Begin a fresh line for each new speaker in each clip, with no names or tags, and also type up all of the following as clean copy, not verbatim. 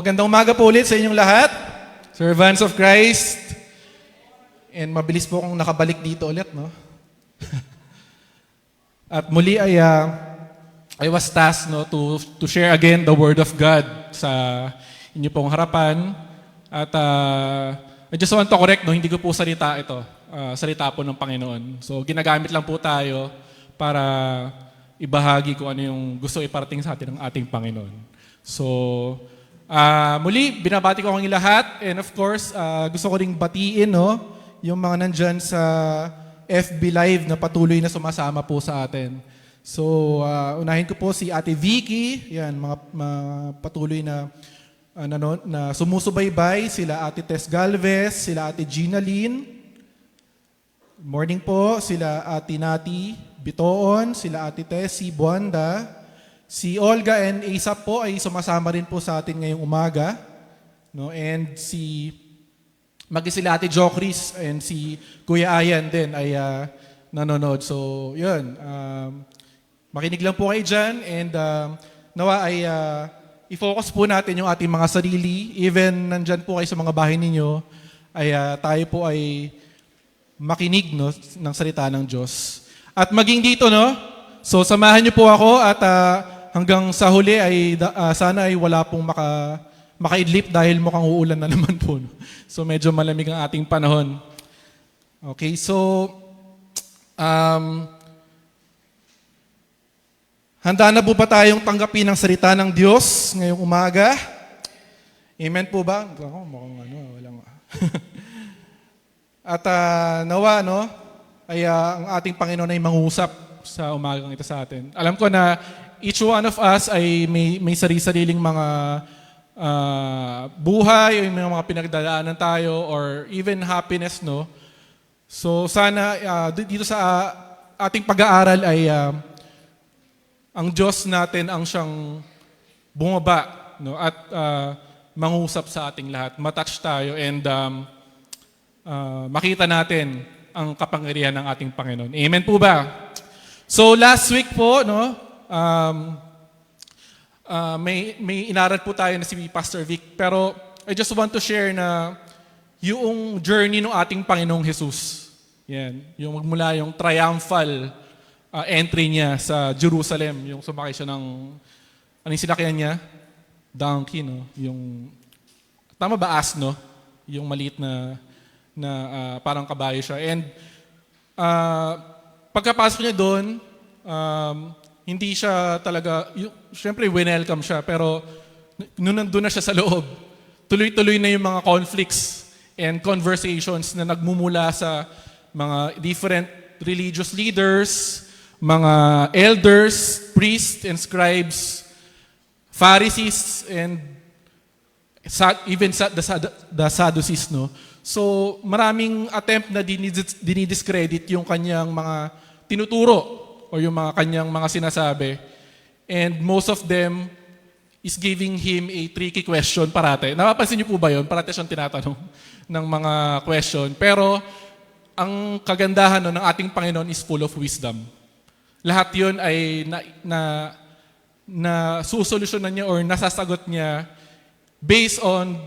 Magandang umaga po ulit sa inyong lahat, servants of Christ. And mabilis po akong nakabalik dito ulit, no? At muli ay I was tasked to share again the Word of God sa inyo pong harapan. At I just want to correct, no, hindi ko po salita ito. Salita po ng Panginoon. So ginagamit lang po tayo para ibahagi kung ano yung gusto iparating sa atin ng ating Panginoon. So, muli, binabati ko ang lahat. And of course, gusto ko ring batiin, no, yung mga nandyan sa FB Live na patuloy na sumasama po sa atin. So, unahin ko po si Ate Vicky. Yan, mga patuloy na sumusubaybay. Sila Ate Tess Galvez, sila Ate Gina Lynn. Morning po, sila Ate Nati Bitoon, sila Ate Tessie Buanda. Si Olga and Asap po ay sumasama rin po sa atin ngayong umaga. No? And sila Ate Jo Chris and si Kuya Ayan din ay nanonood. So, yun. Makinig lang po kayo dyan. And nawa ay i-focus po natin yung ating mga sarili. Even nandyan po kayo sa mga bahay ninyo, ay tayo po ay makinig, no, ng salita ng Diyos. At maging dito, no? So, samahan niyo po ako at hanggang sa huli ay sana ay wala pong makaidlip dahil mukhang uulan na naman po. No? So medyo malamig ang ating panahon. Okay, so handa na po ba tayong tanggapin ang salita ng Diyos ngayong umaga? Amen po ba? Mukhang walang At nawa, no, ay ang ating Panginoon ay mangusap sa umagang ito sa atin. Alam ko na each one of us ay may sarili-sariling mga buhay o may mga pinagdadaanan tayo or even happiness, no? So sana dito sa ating pag-aaral ay ang Diyos natin ang siyang bumaba, no? At mangusap sa ating lahat. Matouch tayo and makita natin ang kapangyarihan ng ating Panginoon. Amen po ba? So last week po, no, may inaral po tayo na si Pastor Vic, pero I just want to share na yung journey ng ating Panginoong Jesus. Yan, yung magmula yung triumphal entry niya sa Jerusalem, yung sumakay siya ng, ano yung sinakyan niya? Donkey, no? Yung, tama ba asno? Yung maliit na parang kabayo siya. And pagkapasok niya doon, hindi siya talaga, siyempre welcome siya, pero nung nandun na siya sa loob, tuloy-tuloy na yung mga conflicts and conversations na nagmumula sa mga different religious leaders, mga elders, priests, and scribes, Pharisees, and even the Sadducees, no? So, maraming attempt na dinidiscredit yung kanyang mga tinuturo o yung mga kanyang mga sinasabi. And most of them is giving him a tricky question parate. Napapansin niyo po ba yun? Parate siyang tinatanong ng mga question. Pero, ang kagandahan ng ating Panginoon is full of wisdom. Lahat yun ay na susolusyonan niya or nasasagot niya based on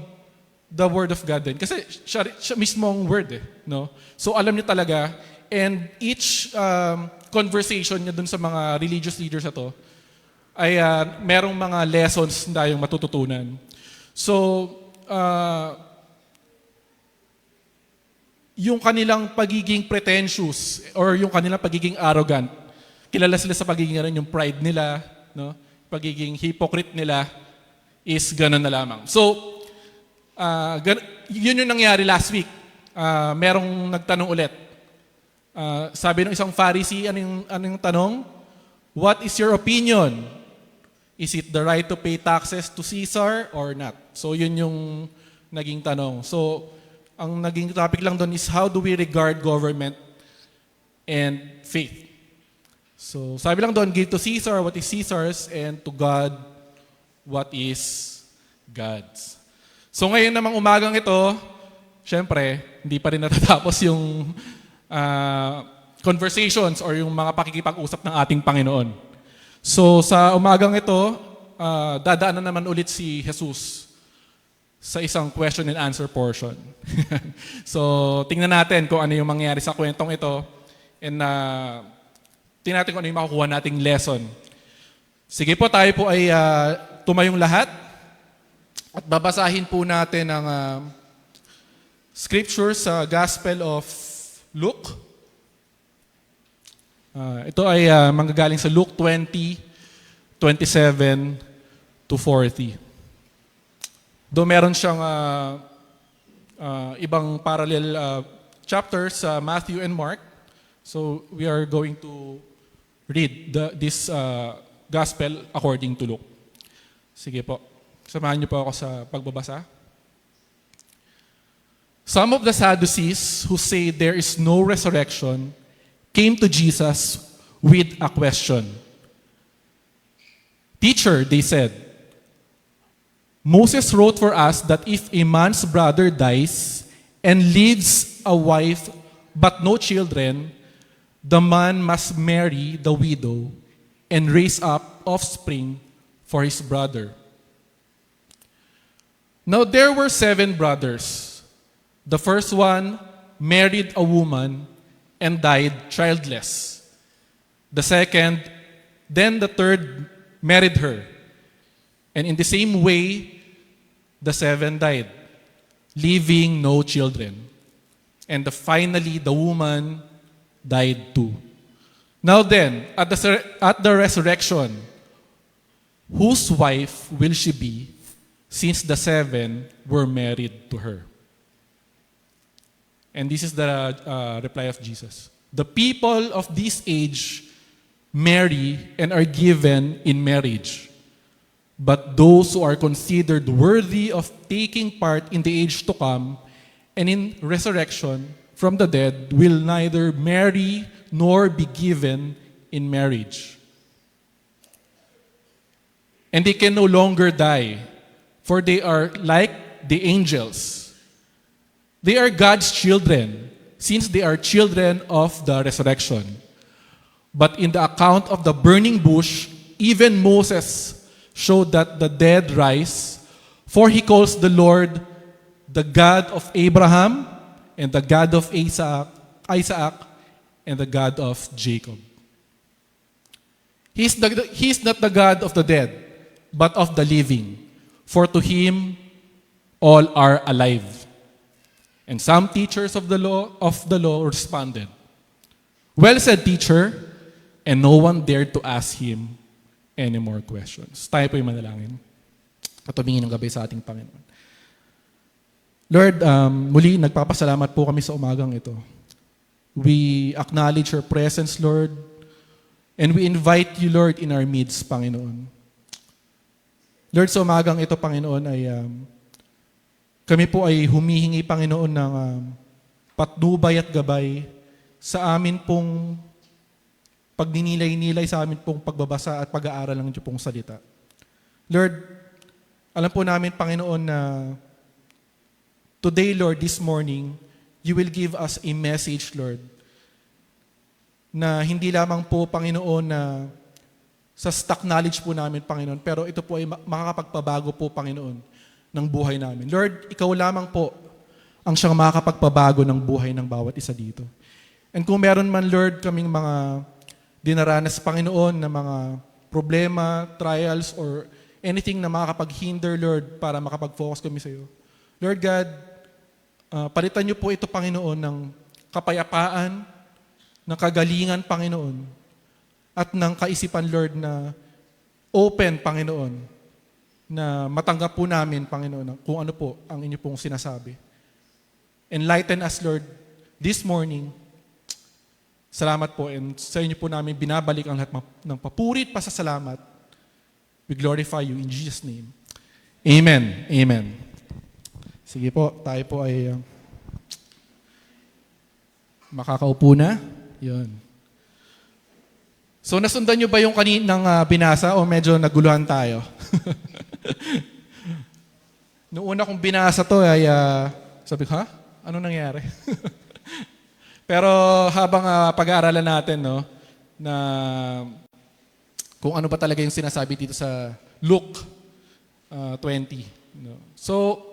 the Word of God din. Kasi siya mismong Word, no? So alam niya talaga, and each conversation niya dun sa mga religious leaders na to, ay merong mga lessons na tayong matututunan. So, yung kanilang pagiging pretentious or yung kanilang pagiging arrogant, kilala sila sa pagiging yung pride nila, no? Pagiging hypocrite nila is ganun na lamang. So, yun yung nangyari last week. Merong nagtanong ulit. Sabi ng isang Pharisee, anong tanong? What is your opinion? Is it the right to pay taxes to Caesar or not? So yun yung naging tanong. So ang naging topic lang doon is how do we regard government and faith? So sabi lang doon, give to Caesar what is Caesar's and to God what is God's. So ngayon namang umagang ito, syempre, hindi pa rin natatapos yung conversations or yung mga pakikipag-usap ng ating Panginoon. So sa umagang ito, dadaan na naman ulit si Jesus sa isang question and answer portion. So, tingnan natin kung ano yung mangyayari sa kwentong ito and tingnan natin kung ano yung makukuha nating lesson. Sige po, tayo po ay tumayong lahat at babasahin po natin ang scripture sa Gospel of Luke. Ito ay manggagaling sa Luke 20:27 to 40. Though meron siyang ibang parallel chapters sa Matthew and Mark, so we are going to read this gospel according to Luke. Sige po, samahan niyo po ako sa pagbabasa. Some of the Sadducees who say there is no resurrection came to Jesus with a question. Teacher, they said, Moses wrote for us that if a man's brother dies and leaves a wife but no children, the man must marry the widow and raise up offspring for his brother. Now there were 7 brothers. The first one married a woman and died childless. The second, then the third married her. And in the same way, the 7 died, leaving no children. And finally, the woman died too. Now then, at the resurrection, whose wife will she be, since the 7 were married to her? And this is the reply of Jesus. The people of this age marry and are given in marriage. But those who are considered worthy of taking part in the age to come and in resurrection from the dead will neither marry nor be given in marriage. And they can no longer die, for they are like the angels. They are God's children, since they are children of the resurrection. But in the account of the burning bush, even Moses showed that the dead rise, for he calls the Lord the God of Abraham and the God of Isaac and the God of Jacob. He is not the God of the dead, but of the living, for to him all are alive. And some teachers of the law responded, Well said, teacher, and no one dared to ask him any more questions. Tayo po yung manalangin at tumingin ng gabay sa ating Panginoon. Lord, muli nagpapasalamat po kami sa umagang ito. We acknowledge your presence, Lord, and we invite you, Lord, in our midst, Panginoon. Lord, sa umagang ito, Panginoon, ay kami po ay humihingi, Panginoon, ng patnubay at gabay sa amin pong pagninilay-nilay, sa amin pong pagbabasa at pag-aaral ng Diyos pong salita. Lord, alam po namin, Panginoon, na today, Lord, this morning, you will give us a message, Lord, na hindi lamang po, Panginoon, na sa stock knowledge po namin, Panginoon, pero ito po ay makakapagpabago po, Panginoon, ng buhay namin. Lord, ikaw lamang po ang siyang makakapagpabago ng buhay ng bawat isa dito. And kung meron man, Lord, kaming mga dinaranas, Panginoon, na mga problema, trials, or anything na makakapag-hinder, Lord, para makapag-focus kami sa iyo. Lord God, palitan niyo po ito, Panginoon, ng kapayapaan, ng kagalingan, Panginoon, at ng kaisipan, Lord, na open, Panginoon, na matanggap po namin, Panginoon, kung ano po ang inyo pong sinasabi. Enlighten us, Lord, this morning. Salamat po, and sa inyo po namin binabalik ang lahat ng papurit, pasasalamat. We glorify you in Jesus' name. Amen. Amen. Sige po, tayo po ay makakaupo na. Yun. So, nasundan nyo ba yung kaninang binasa o medyo naguluhan tayo? Noong una kong binasa to ay sabi ko, ano nangyari? Pero habang pag-aaralan natin, no, na kung ano ba talaga yung sinasabi dito sa Luke 20. No? So,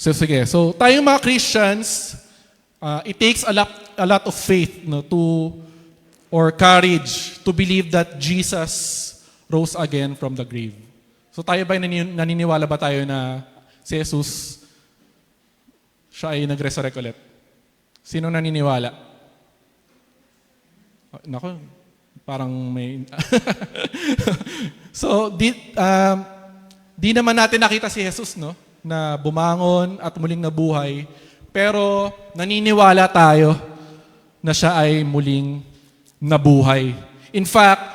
So sige. So tayong mga Christians, it takes a lot of faith, no, or courage to believe that Jesus rose again from the grave. So tayo ba naniniwala ba tayo na si Jesus siya ay nag-resurrect ulit? Sino naniniwala? Nako, parang may So di naman natin nakita si Jesus, no, na bumangon at muling nabuhay, pero naniniwala tayo na siya ay muling nabuhay. In fact,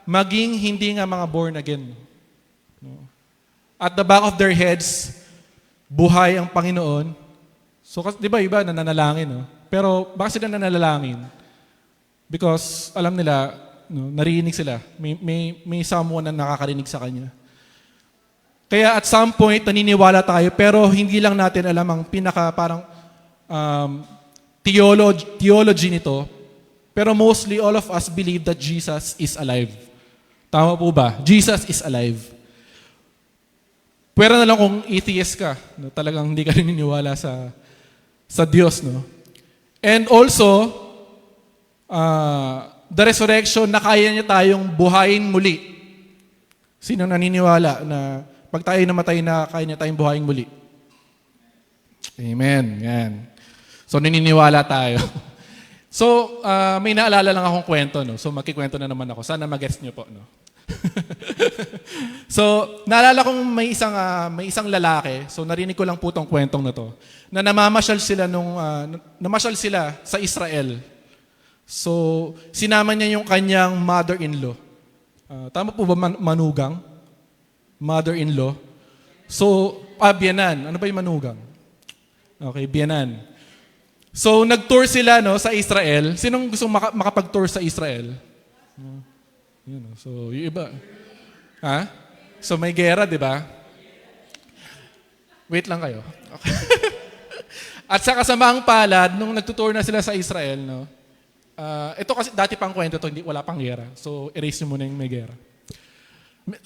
maging hindi nga mga born again, no, at the back of their heads, buhay ang Panginoon. So, di ba iba nananalangin, no? Pero bakit sila nananalangin? Because alam nila, no, narinig sila. May someone na nakakarinig sa Kanya. Kaya at some point, naniniwala tayo, pero hindi lang natin alam ang pinaka parang theology nito. Pero mostly, all of us believe that Jesus is alive. Tama po ba? Jesus is alive. Pwera na lang kung atheist ka, no? Talagang hindi ka naniniwala sa Diyos, no? And also, the resurrection, na kaya niya tayong buhayin muli. Sino naniniwala na pag tayo namatay na kaya niya tayong buhayin muli? Amen. Yan. So, naniniwala tayo. So, may naalala lang akong kwento, no? So, magkikwento na naman ako. Sana mag-guess niyo po, no? So, naalala kong may isang lalaki. So, narinig ko lang po tong kwentong na to. Na namasyal sila sa Israel. So, sinama niya yung kanyang mother-in-law. Tama po ba manugang? Mother-in-law. So, biyanan. Ano ba yung manugang? Okay, biyanan. So, nag-tour sila, no, sa Israel. Sinong gustong makapag-tour sa Israel? Yun, no? So, yung iba. Ha? So, may gera, di ba? Wait lang kayo. Okay. At sa kasamaang palad, nung nagtutour na sila sa Israel, no, ito kasi dati pang kwento to, wala pang gera. So, erase nyo muna yung may gera.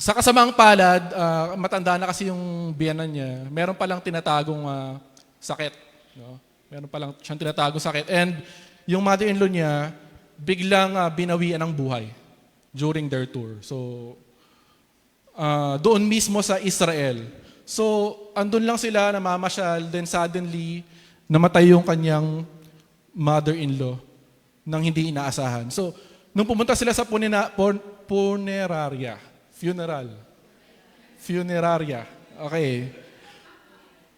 Sa kasamaang palad, matanda na kasi yung biyanan niya, meron palang tinatagong sakit. No? Meron palang siyang tinatagong sakit. And yung mother-in-law niya, biglang binawian ng buhay during their tour. So, doon mismo sa Israel. So, andun lang sila, namamasyal, then suddenly, namatay yung kanyang mother-in-law nang hindi inaasahan. So, nung pumunta sila sa funeraria. Okay.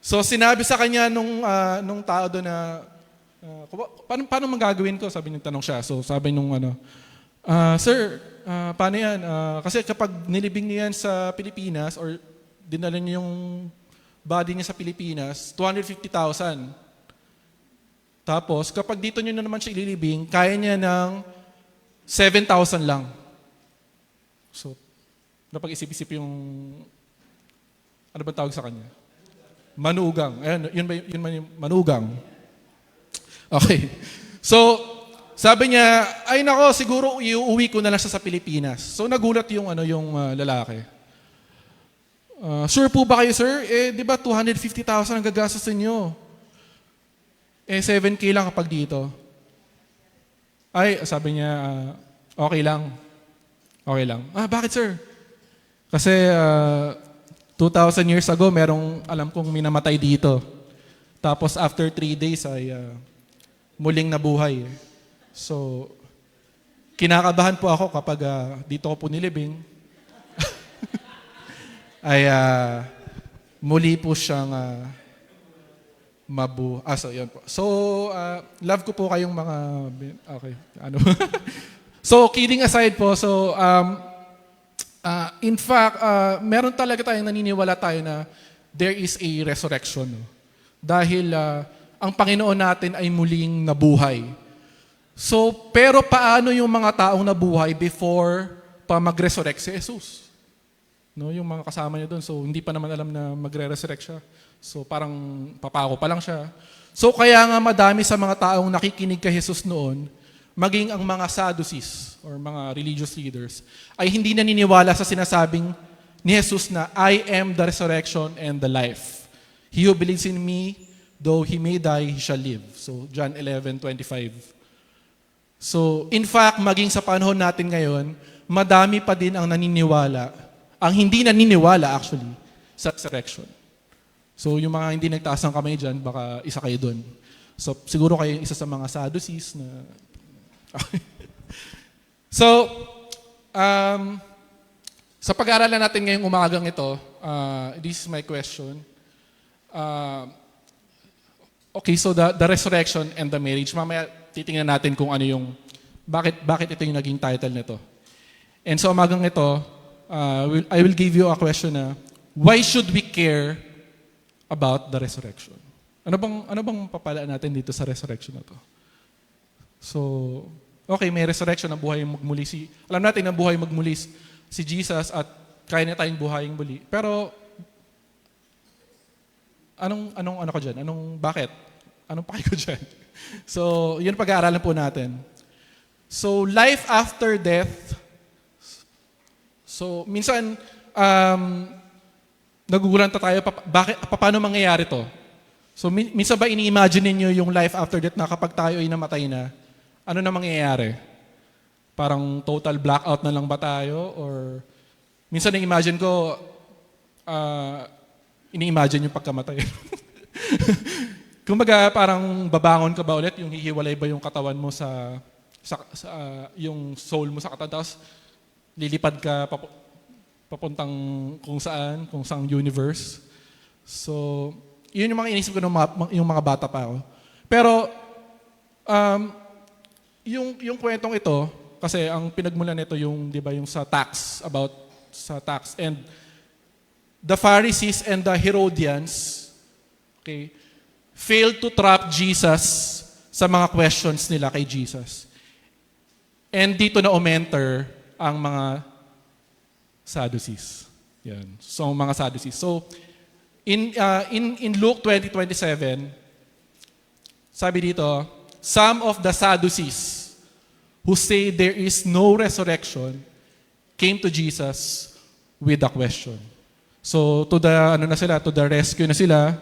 So, sinabi sa kanya nung tao doon na, paano magagawin ko? Sabi niya, tanong siya. So, sabi nung Sir, paano yan? Kasi kapag nilibing niya yan sa Pilipinas or dinala niya yung body niya sa Pilipinas, 250,000. Tapos, kapag dito niyo na naman siya ililibing, kaya niya ng 7,000 lang. So, napag-isip-isip yung, ano ba tawag sa kanya? Manugang. Ayan, yun ba yung manugang? Okay. So, sabi niya, ay nako, siguro iuwi ko na lang siya sa Pilipinas. So, nagulat yung lalaki. Sure po ba kayo, sir? Di ba 250,000 ang gagastos ninyo? 7K lang kapag dito. Ay, sabi niya, okay lang. Okay lang. Bakit, sir? Kasi 2,000 years ago, merong alam kong minamatay dito. Tapos after 3 days ay muling nabuhay. So, kinakabahan po ako kapag dito ko po nilibing. Ay muli po siyang so, yun po. So, love ko po kayong mga, okay, ano. So, kidding aside po, so, in fact, meron talaga tayong naniniwala tayo na there is a resurrection. No? Dahil ang Panginoon natin ay muling nabuhay. So, pero paano yung mga taong nabuhay before pa mag-resurrect si Jesus? No, yung mga kasama niya doon, so hindi pa naman alam na magre-resurrect siya. So parang papako pa lang siya. So kaya nga madami sa mga taong nakikinig kay Jesus noon, maging ang mga Sadducees or mga religious leaders, ay hindi naniniwala sa sinasabing ni Jesus na I am the resurrection and the life. He who believes in me, though he may die, he shall live. So, John 11:25. So, in fact, maging sa panahon natin ngayon, madami pa din ang naniniwala, ang hindi naniniwala actually, sa resurrection. So, yung mga hindi nagtaas ng kamay dyan, baka isa kayo dun. So, siguro kayo yung isa sa mga Sadducees na... So, sa pag-aaralan natin ngayong umagang ito, this is my question. Okay, so the resurrection and the marriage. Mamaya titingnan natin kung ano yung, bakit ito yung naging title nito. And so umagang ito, I will give you a question na, why should we care about the resurrection? Ano bang papalaan natin dito sa resurrection na to? So, okay, may resurrection na buhay magmuli alam natin na buhay magmuli si Jesus at kaya na tayong buhayin muli. Pero ano ko diyan? Bakit? Anong paki ko diyan? So, yun pag-aaralan po natin. So, life after death. So, minsan nagugulanta tayo paano mangyayari to? So, minsan ba ini-imagine niyo yung life after death na kapag tayo ay namatay na, ano na mangyayari? Parang total blackout na lang ba tayo? Or minsan na-imagine ko, ini-imagine yung pagkamatay. Kumbaga, parang babangon ka ba ulit, yung hihiwalay ba yung katawan mo sa yung soul mo sa katawan, tapos lilipad ka papuntang kung saang universe. So, yun yung mga inisip ko yung mga bata pa ako. Pero, yung kwentong ito, kasi ang pinagmulan nito yung, di ba, yung sa tax, and the Pharisees and the Herodians, okay, failed to trap Jesus sa mga questions nila kay Jesus. And dito na umenter ang mga Sadducees. Yan. So, mga Sadducees. So, in Luke 20:27, sabi dito, some of the Sadducees who say there is no resurrection came to Jesus with a question. So to the rescue na sila,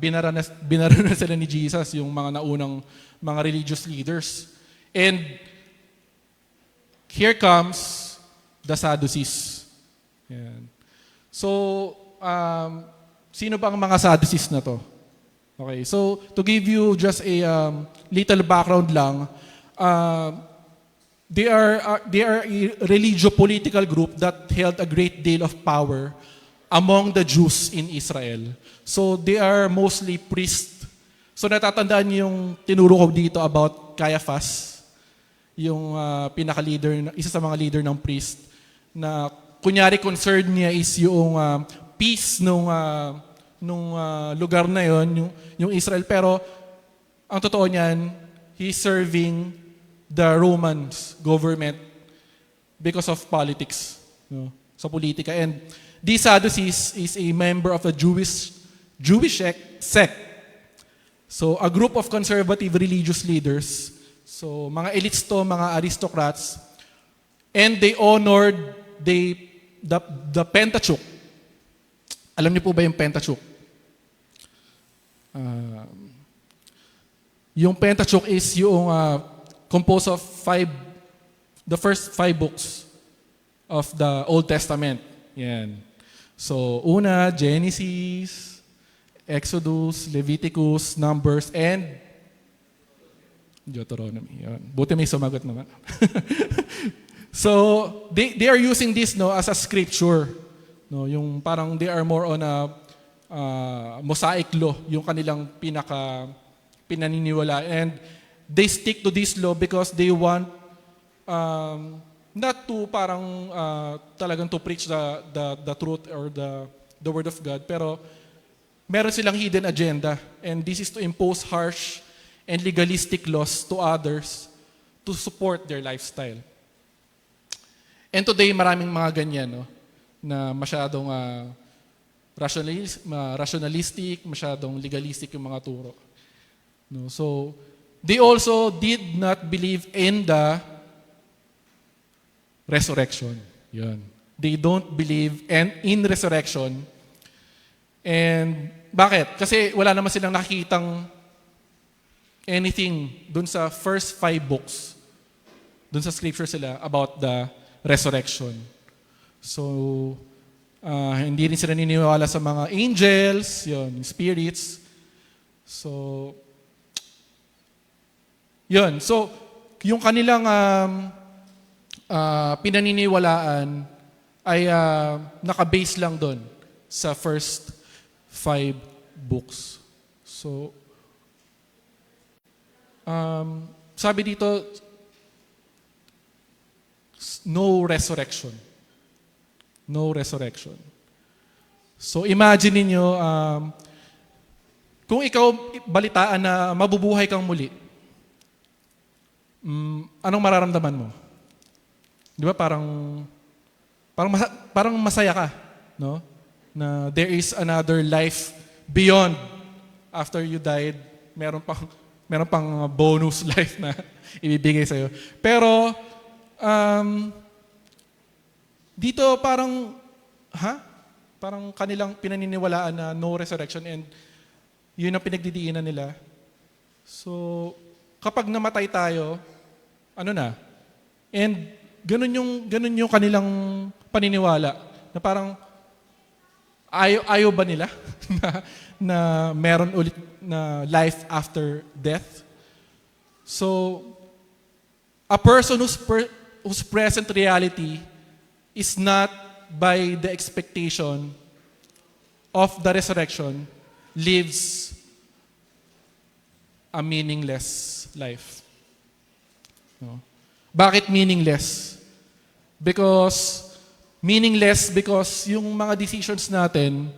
binara na sila ni Jesus yung mga naunang mga religious leaders. And here comes the Sadducees. Yan. So, sino ba ang mga Sadducees na to? Okay, so to give you just a little background lang, they are a religio-political group that held a great deal of power among the Jews in Israel. So they are mostly priests. So natatandaan niyo yung tinuro ko dito about Caiaphas, yung pinaka-leader, isa sa mga leader ng priest, na kunyari concern niya is yung peace nung lugar na yon, yung Israel. Pero ang totoo niyan, he's serving the Roman government because of politics, sa politika. And these Sadducees is a member of a Jewish sect. So a group of conservative religious leaders. So mga elites to, mga aristocrats, and they honored the Pentateuch. Alam niyo po ba yung Pentateuch? Yung Pentateuch is yung composed of the first 5 books of the Old Testament. Yan. So, una, Genesis, Exodus, Leviticus, Numbers, and Deuteronomy. Yan. Buti may sumagot naman. So, they are using this as a scripture. Yung parang they are more on a Mosaic law, yung kanilang pinaniniwala. And they stick to this law because they want not to parang talagang to preach the truth or the word of God, pero meron silang hidden agenda, and this is to impose harsh and legalistic laws to others to support their lifestyle. And today maraming mga ganyan, na masyadong rationalistic, masyadong legalistic yung mga turo. So, they also did not believe in the resurrection. Yun. They don't believe in resurrection. And bakit? Kasi wala naman silang nakikitang anything dun sa first 5 books, dun sa scripture sila about the resurrection. So, hindi rin sila niniwala sa mga angels, yun, spirits. So, yun. So, yung kanilang pinaniniwalaan ay nakabase lang doon sa first 5 books. So, sabi dito, no resurrection. No resurrection. So, imagine niyo kung ikaw balitaan na mabubuhay kang muli, anong mararamdaman mo? Di ba parang masaya ka, no? Na there is another life beyond after you died. Meron pang bonus life na ibibigay sa'yo. Pero dito parang kanilang pinaniniwalaan na no resurrection, and yun ang pinagdidiinan nila. So, kapag namatay tayo, ano na? And ganun yung kanilang paniniwala na parang ayaw ba nila na meron ulit na life after death? So, a person whose present reality is not by the expectation of the resurrection lives a meaningless life. No? Bakit meaningless? Because yung mga decisions natin,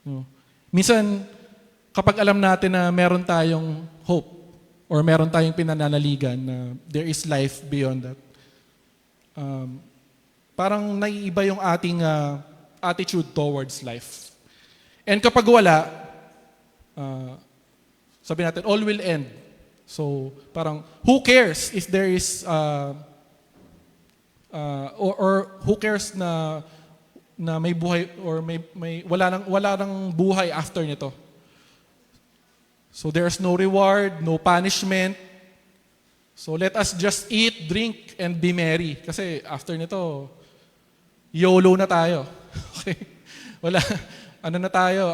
no, minsan kapag alam natin na meron tayong hope or meron tayong pinananaligan na there is life beyond that, parang naiiba yung ating attitude towards life. And kapag wala, sabi natin, all will end. So, parang, who cares if there is, or who cares na may buhay, or wala nang buhay after nito. So, there's no reward, no punishment. So, let us just eat, drink, and be merry. Kasi after nito, YOLO na tayo. Okay? Na tayo,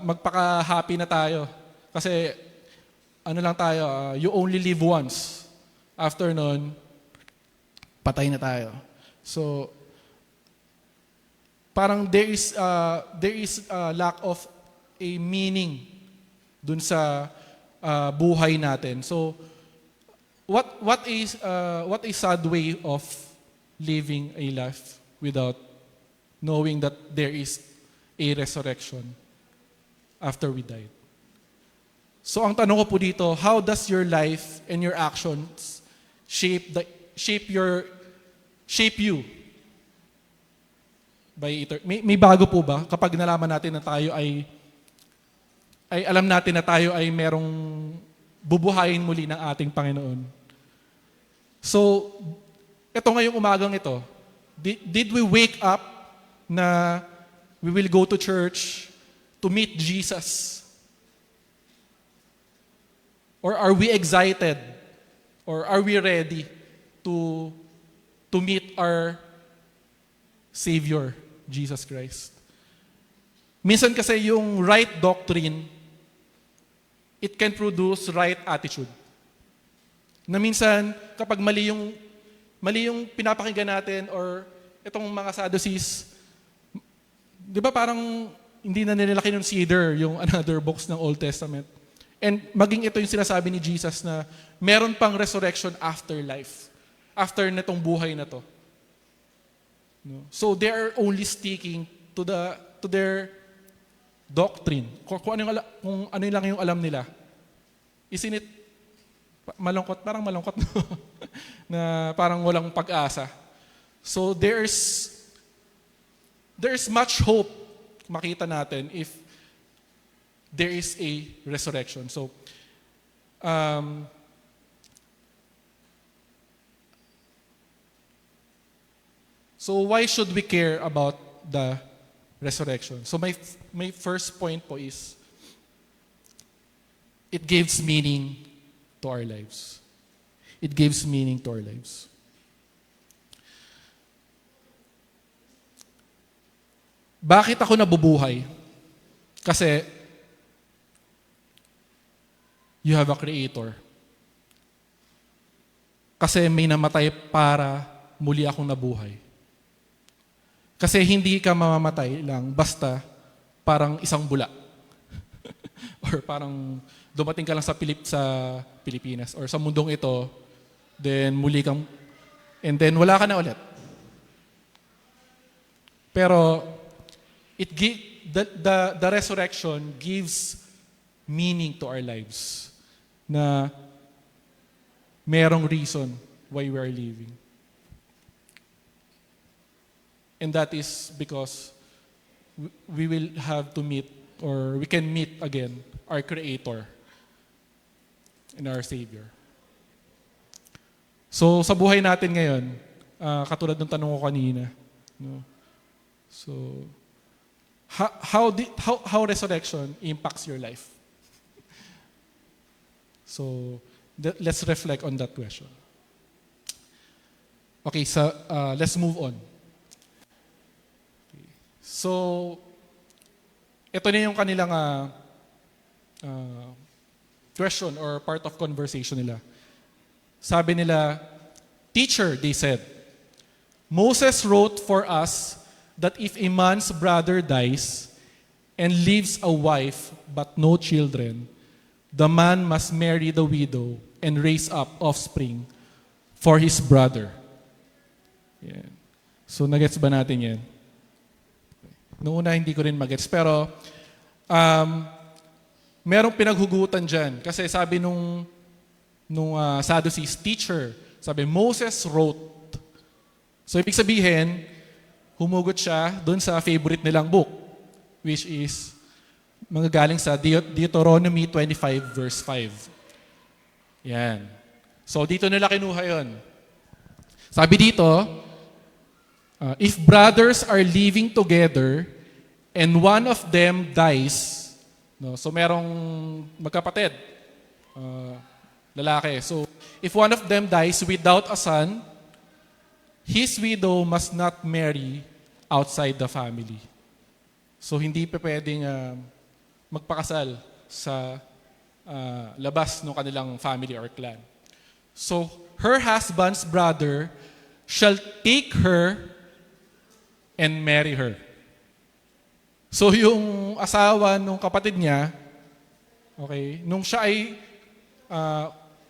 magpaka-happy na tayo. Kasi, lang tayo, you only live once. After nun, patay na tayo. So, parang there is a lack of a meaning dun sa buhay natin. So, what is a sad way of living a life without knowing that there is a resurrection after we died? So ang tanong ko po dito, how does your life and your actions shape you by may bago po ba kapag nalaman natin na tayo ay alam natin na tayo ay merong bubuhayin muli ng ating Panginoon? So, ito ngayong umagang ito, did we wake up na we will go to church to meet Jesus? Or are we excited? Or are we ready to meet our Savior, Jesus Christ? Minsan kasi yung right doctrine, it can produce right attitude. Na minsan, kapag mali yung pinapakinggan natin, or itong mga Sadducees, di ba parang hindi na nila kinonsider yung another books ng Old Testament. And maging ito yung sinasabi ni Jesus na meron pang resurrection after life. After netong buhay na to. No? So they are only sticking to their doctrine. Kung ano lang yung alam nila. Isn't it malungkot? Parang malungkot, no? Na parang walang pag-asa. So there's much hope makita natin if there is a resurrection. So, so why should we care about the resurrection. So my first point po is, it gives meaning to our lives. It gives meaning to our lives. Bakit ako nabubuhay? Kasi you have a creator. Kasi may namatay para muli akong nabuhay. Kasi hindi ka mamamatay lang basta parang isang bula. Or parang dumating ka lang sa Pilipinas or sa mundong ito, then muli kang, and then wala ka na ulit. Pero the resurrection gives meaning to our lives na merong reason why we are living. And that is because we will have to meet, or we can meet again, our Creator and our Savior. So sa buhay natin ngayon, katulad ng tanong ko kanina, no? So how resurrection impacts your life? So let's reflect on that question. Okay, so let's move on. Okay. So ito na yung kanilang question or part of conversation nila. Sabi nila, "Teacher," they said, "Moses wrote for us that if a man's brother dies and leaves a wife but no children, the man must marry the widow and raise up offspring for his brother." Yan. So, nagets ba natin yan? Noong una, hindi ko rin magets. Pero, merong pinaghugutan dyan. Kasi sabi nung Sadducees, "Teacher," sabi, "Moses wrote." So, ibig sabihin, humugot siya doon sa favorite nilang book, which is manggagaling sa Deuteronomy 25 verse 5. Yan. So, dito nila kinuha yun. Sabi dito, if brothers are living together and one of them dies, no, so merong magkapatid, lalaki. So, if one of them dies without a son, his widow must not marry outside the family. So, hindi pa pwedeng magpakasal sa labas ng kanilang family or clan. So, her husband's brother shall take her and marry her. So, yung asawa ng kapatid niya, okay, nung siya ay,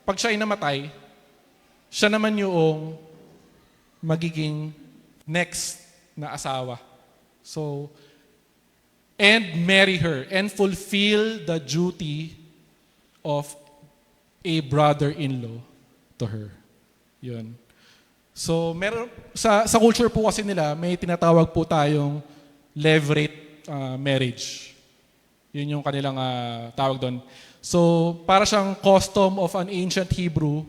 pag siya ay namatay, siya naman yung magiging next na asawa. So, and marry her and fulfill the duty of a brother-in-law to her. Yun. So, meron, sa culture po kasi nila, may tinatawag po tayong levirate marriage. Yun yung kanilang tawag doon. So, para siyang custom of an ancient Hebrew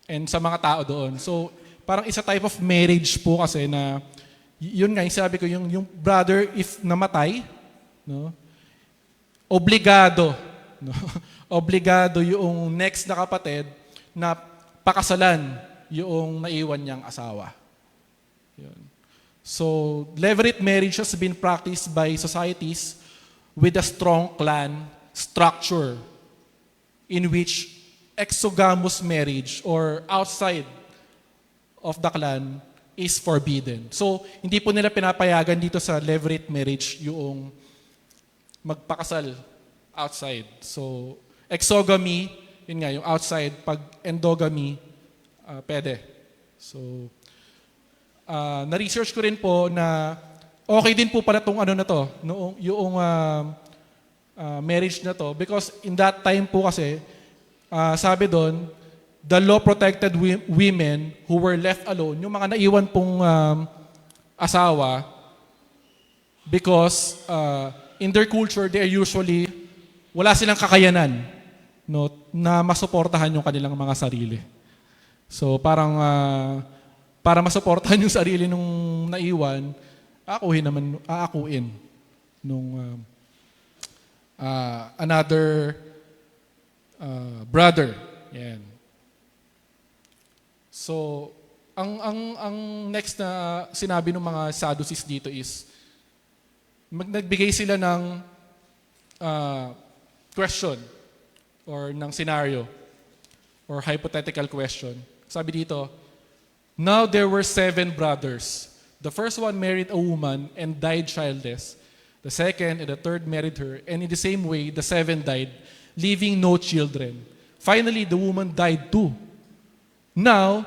and sa mga tao doon. So, parang isa type of marriage po kasi na, yun nga, yung sabi ko, yung brother, if namatay, no, obligado, no, obligado yung next na kapatid na pakasalan yung naiwan niyang asawa. Yun. So, levirate marriage has been practiced by societies with a strong clan structure in which exogamous marriage or outside of the clan is forbidden. So, hindi po nila pinapayagan dito sa levirate marriage yung magpakasal outside. So, exogamy, yun nga, yung outside. Pag endogamy, pwede. So, na-research ko rin po na okay din po pala itong ano na to, yung marriage na to. Because in that time po kasi, sabi doon, the law protected women who were left alone, yung mga naiwan pong asawa, because in their culture, they are usually, wala silang kakayanan, no, na masuportahan yung kanilang mga sarili. So parang, para masuportahan yung sarili nung naiwan, aakuin nung another brother. Yan. So, ang next na sinabi ng mga Sadducees dito is, nagbigay sila ng question or ng scenario or hypothetical question. Sabi dito, now there were 7 brothers. The first one married a woman and died childless. The second and the third married her, and in the same way, the 7 died, leaving no children. Finally, the woman died too. Now,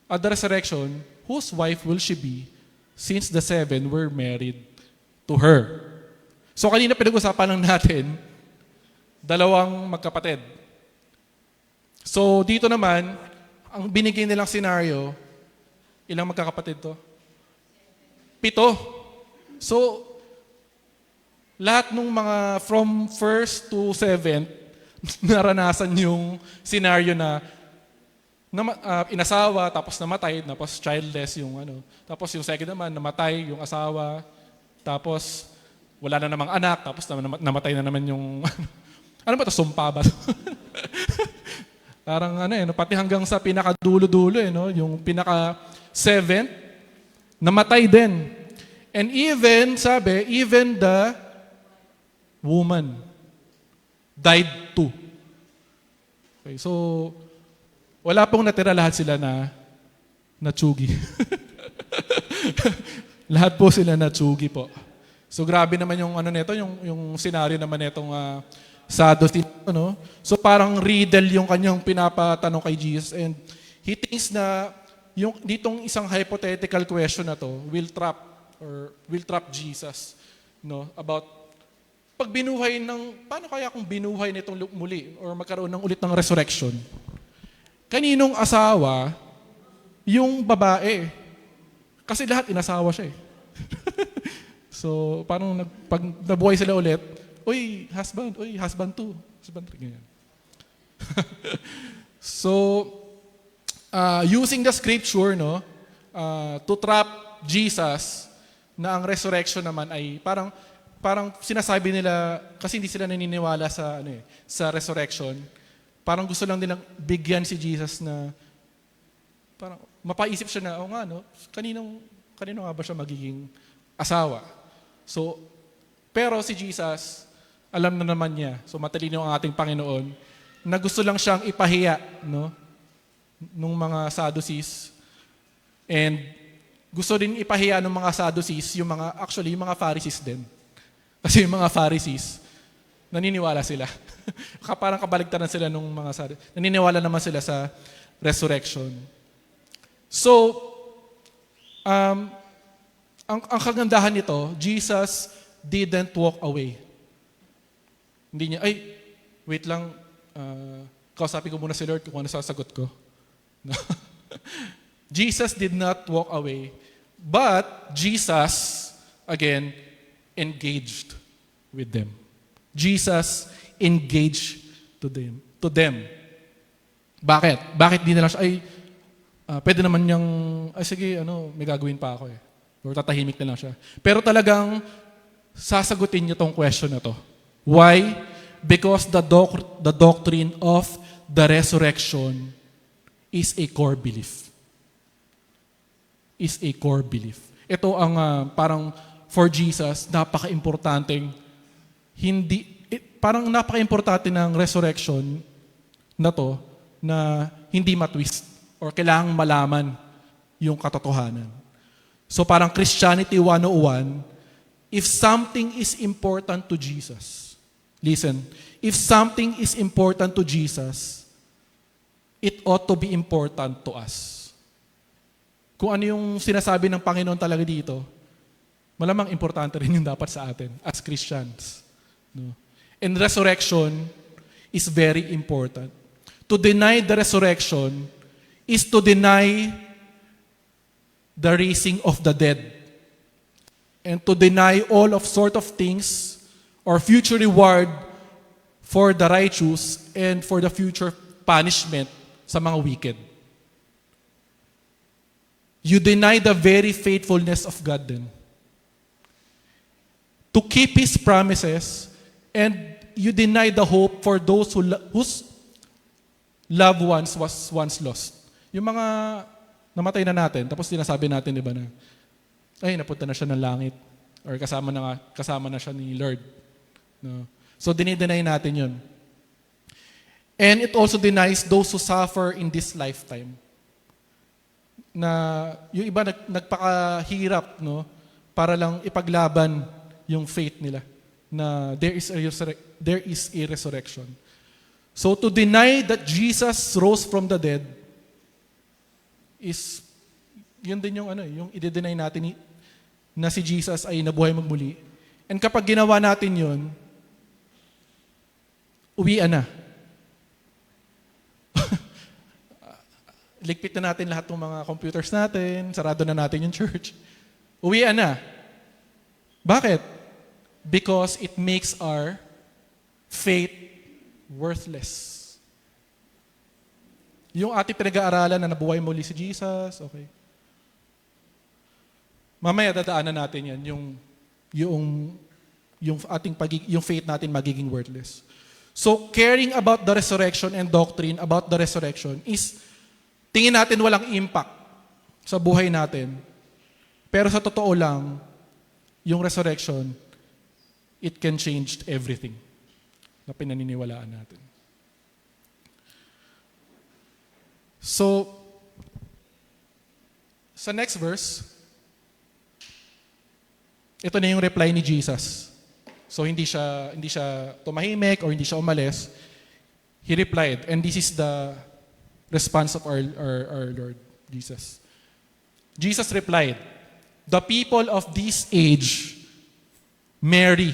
at the resurrection, whose wife will she be, since the 7 were married to her? So kanina pinag-usapan lang natin, 2 magkapatid. So dito naman, ang binigay nilang scenario, ilang magkakapatid to? 7. So, lahat ng mga from 1st to 7th, naranasan yung scenario na inasawa, tapos namatay, tapos childless yung ano. Tapos yung second naman, namatay yung asawa, tapos wala na namang anak, tapos namatay na naman yung, ano ba ito, sumpa ba? Parang pati hanggang sa pinakadulo-dulo, yung pinaka-7th, namatay din. And even, sabi, even the woman died too. Okay, so, wala pong natira, lahat sila na tsugi. Lahat po sila na tsugi po. So grabe naman yung nito, yung scenario naman nitong Sadducee, So parang riddle yung kanyang pinapatanong kay Jesus, and he thinks na yung ditong isang hypothetical question na to will trap Jesus, about pag binuhay paano kaya kung binuhay nitong muli or magkaroon ng ulit ng resurrection? Kaninong asawa yung babae? Kasi lahat inasawa siya eh. So, parang pag nabuhay sila ulit, uy, husband too. Husband three, ganyan. So, using the scripture, to trap Jesus, na ang resurrection naman ay parang sinasabi nila, kasi hindi sila naniniwala sa resurrection, parang gusto lang nilang bigyan si Jesus na, parang mapaisip siya na, kanino nga ba siya magiging asawa? So, pero si Jesus, alam na naman niya, so matalino ang ating Panginoon, na gusto lang siyang ipahiya, nung mga Sadducees. And gusto din ipahiya ng mga Sadducees, yung mga Pharisees din. Kasi yung mga Pharisees, naniniwala sila. Parang kabaligtaran sila nung mga Sadducees. Naniniwala naman sila sa resurrection. So, ang kagandahan nito, Jesus didn't walk away. Hindi niya, wait lang, kausapin ko muna si Lord kung ano sasagot ko. No? Jesus did not walk away, but Jesus, again, engaged with them. Jesus engaged to them. Bakit? Bakit di na lang siya, pwede naman niyang, sige, may gagawin pa ako eh. Or tatahimik na lang siya. Pero talagang sasagutin niyo tong question na to. Why? Because the doctrine of the resurrection is a core belief. Is a core belief. Ito ang parang for Jesus, parang napaka-importante ng resurrection na to na hindi matwist or kailangang malaman yung katotohanan. So parang Christianity 101, if something is important to Jesus, listen, if something is important to Jesus, it ought to be important to us. Kung ano yung sinasabi ng Panginoon talaga dito, malamang importante rin yung dapat sa atin as Christians. And resurrection is very important. To deny the resurrection is to deny the raising of the dead. And to deny all of sort of things or future reward for the righteous and for the future punishment sa mga wicked. You deny the very faithfulness of God then. to keep His promises, and you deny the hope for those whose loved ones was once lost. Yung mga namatay na natin, tapos sinasabi natin, di ba na, ay, napunta na siya ng langit. Or kasama na siya ni Lord. No? So, dinideny natin yun. And it also denies those who suffer in this lifetime. Na yung iba nagpakahirap, no? Para lang ipaglaban yung faith nila. Na there is a resurrection. So, to deny that Jesus rose from the dead is, yun din yung i-deny natin na si Jesus ay nabuhay magmuli. And kapag ginawa natin yun, uwian na. Ligpit na natin lahat ng mga computers natin, sarado na natin yung church. Uwian na. Bakit? Because it makes our faith worthless. Yung ating pinag-aaralan na nabuhay muli si Jesus, okay. Mamaya dadaanan natin yan, yung faith natin magiging worthless. So, caring about the resurrection and doctrine about the resurrection is, tingin natin walang impact sa buhay natin. Pero sa totoo lang, yung resurrection, it can change everything na pinaniniwalaan natin. So, sa next verse, ito na yung reply ni Jesus. So hindi siya tumahimik or hindi siya umalis. He replied, and this is the response of our Lord Jesus. Jesus replied, "The people of this age marry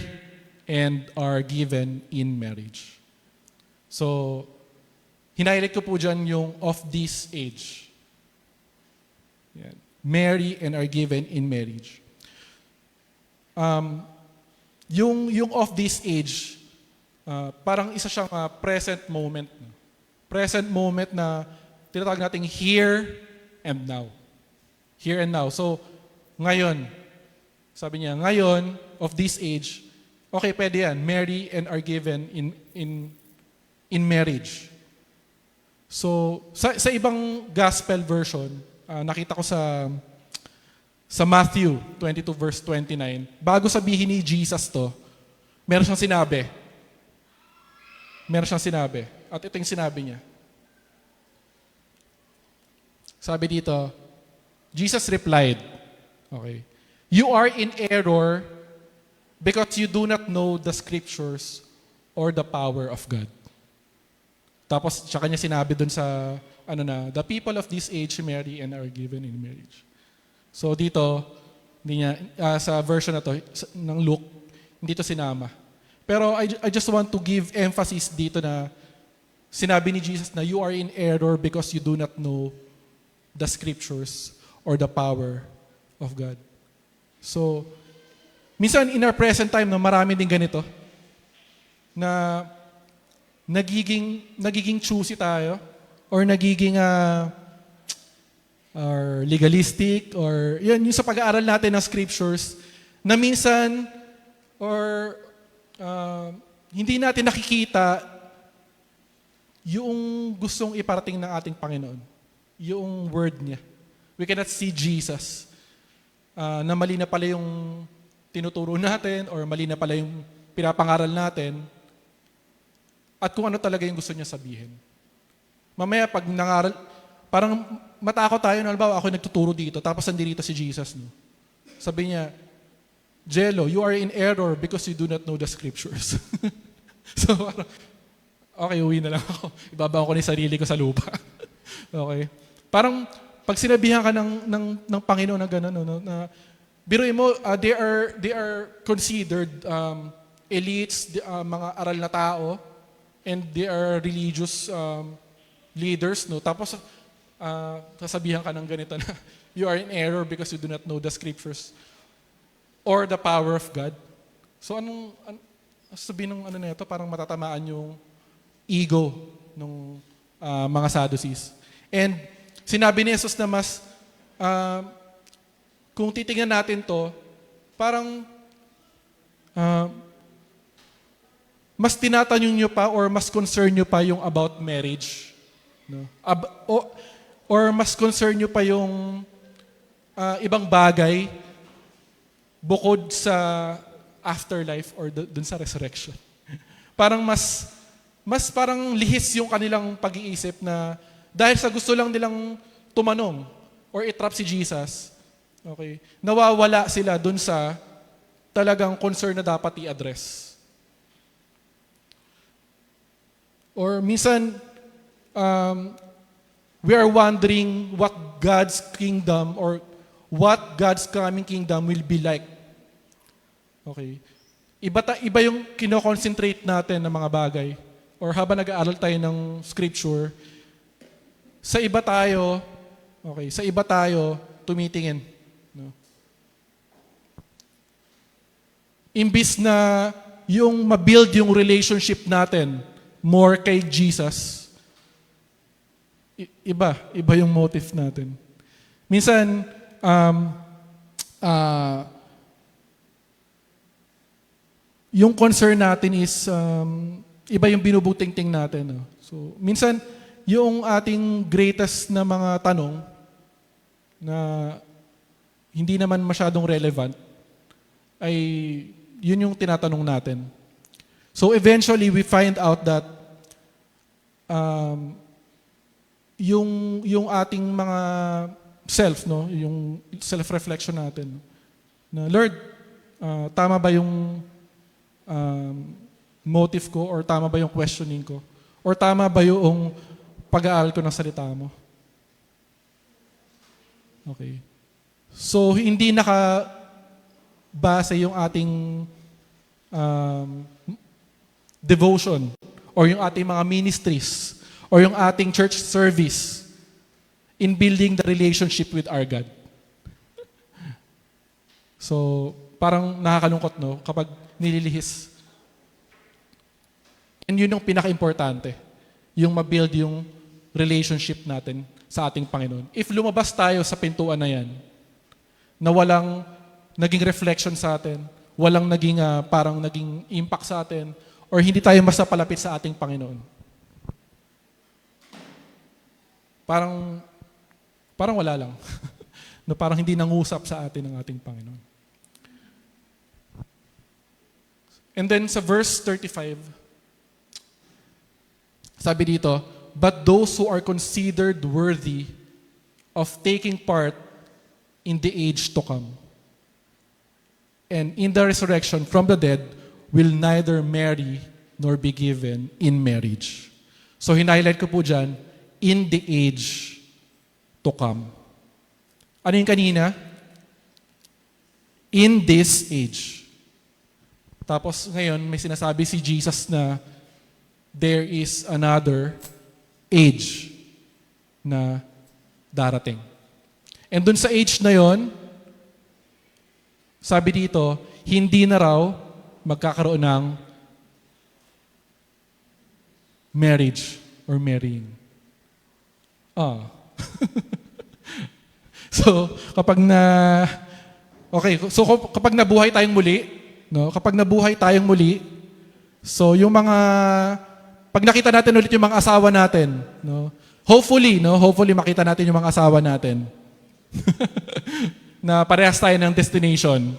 and are given in marriage." So, hinighlight ko po dyan yung of this age. Yan. Marry and are given in marriage. Yung of this age, parang isa siyang present moment. Present moment na tinatawag natin here and now. Here and now. So, ngayon, sabi niya, ngayon, of this age, okay, pwede yan. Marry and are given in marriage. So, sa ibang gospel version, nakita ko sa Matthew 22 verse 29, bago sabihin ni Jesus to, meron siyang sinabi. At ito yung sinabi niya. Sabi dito, Jesus replied, okay, "You are in error because you do not know the scriptures or the power of God." Tapos, siya kanya sinabi dun sa, the people of this age marry and are given in marriage. So dito, sa version na to, ng Luke, hindi to sinama. Pero I just want to give emphasis dito na sinabi ni Jesus na you are in error because you do not know the scriptures or the power of God. So, minsan in our present time, marami din ganito, na nagiging choosy tayo or nagiging or legalistic, or yun, yung sa pag-aaral natin ng scriptures, na minsan, or hindi natin nakikita yung gustong iparating ng ating Panginoon. Yung word niya. We cannot see Jesus. Na mali na pala yung tinuturo natin, or mali na pala yung pinapangaral natin, at kung ano talaga yung gusto niya sabihin. Mamaya pag nangaral, parang matakot tayo, halimbawa ako nagtuturo dito, tapos nandito si Jesus. No? Sabi niya, "Jello, you are in error because you do not know the scriptures." So, okay, uwi na lang ako. Ibabaw ko na yung sarili ko sa lupa. Okay? Parang, pag sinabihan ka ng Panginoon na gano'n, na biruin mo, they are considered elites, mga aral na tao, and they are religious leaders, no? Tapos, sasabihan ka ng ganito na you are in error because you do not know the scriptures or the power of God. So sabihin ng na ito, parang matatamaan yung ego ng mga Sadducees. And sinabi ni Jesus na mas, kung titingnan natin to, parang ah, mas tinatanong nyo pa or mas concern nyo pa yung about marriage? No? Or mas concern nyo pa yung ibang bagay bukod sa afterlife or dun sa resurrection? Parang mas parang lihis yung kanilang pag-iisip na dahil sa gusto lang nilang tumanong or itrap si Jesus, okay, nawawala sila dun sa talagang concern na dapat i-address. Or minsan, we are wondering what God's kingdom or what God's coming kingdom will be like. Okay. Iba yung kino-concentrate natin ng mga bagay. Or habang nag-aaral tayo ng scripture, sa iba tayo tumitingin. No? Imbis na yung ma-build yung relationship natin more kay Jesus, iba yung motive natin. Minsan, yung concern natin is iba yung binubutingting natin. No? So, minsan, yung ating greatest na mga tanong na hindi naman masyadong relevant ay yun yung tinatanong natin. So eventually, we find out that yung ating mga self, no, yung self-reflection natin, na Lord, tama ba yung motive ko or tama ba yung questioning ko? Or tama ba yung pag-aaral ko ng salita mo? Okay. So, hindi nakabase yung ating devotion or yung ating mga ministries or yung ating church service in building the relationship with our God. So, parang nakakalungkot, no? Kapag nililihis. And yun yung pinaka-importante. Yung ma-build yung relationship natin sa ating Panginoon. If lumabas tayo sa pintuan na yan, na walang naging reflection sa atin, walang naging parang naging impact sa atin, or hindi tayo mas napalapit sa ating Panginoon. Parang wala lang. No, parang hindi nangusap sa atin ng ating Panginoon. And then sa verse 35, sabi dito, but those who are considered worthy of taking part in the age to come and in the resurrection from the dead will neither marry nor be given in marriage. So hinighlight ko po dyan, in the age to come. Ano yung kanina? In this age. Tapos ngayon may sinasabi si Jesus na there is another age na darating. And dun sa age na yon, sabi dito, hindi na raw magkakaroon ng marriage or marrying. So, kapag nabuhay tayong muli, no? Kapag nabuhay tayong muli, so yung pag nakita natin ulit yung mga asawa natin, no? Hopefully makita natin yung mga asawa natin. Na parehas tayo ng destination.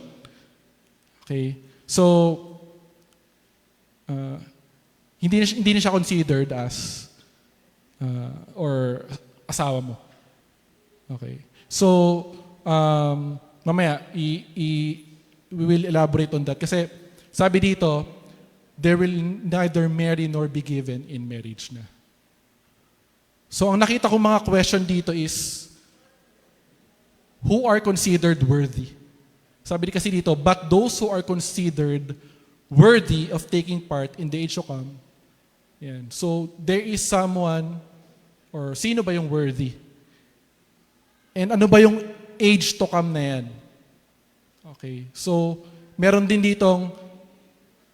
Okay? So, hindi na siya considered as or asawa mo. Okay. So, mamaya, we will elaborate on that. Kasi, sabi dito, there will neither marry nor be given in marriage na. So, ang nakita kong mga question dito is, who are considered worthy? Sabi kasi dito, but those who are considered worthy of taking part in the age to come. Yan. So, there is someone, or sino ba yung worthy? And ano ba yung age to come na yan? Okay. So, meron din ditong,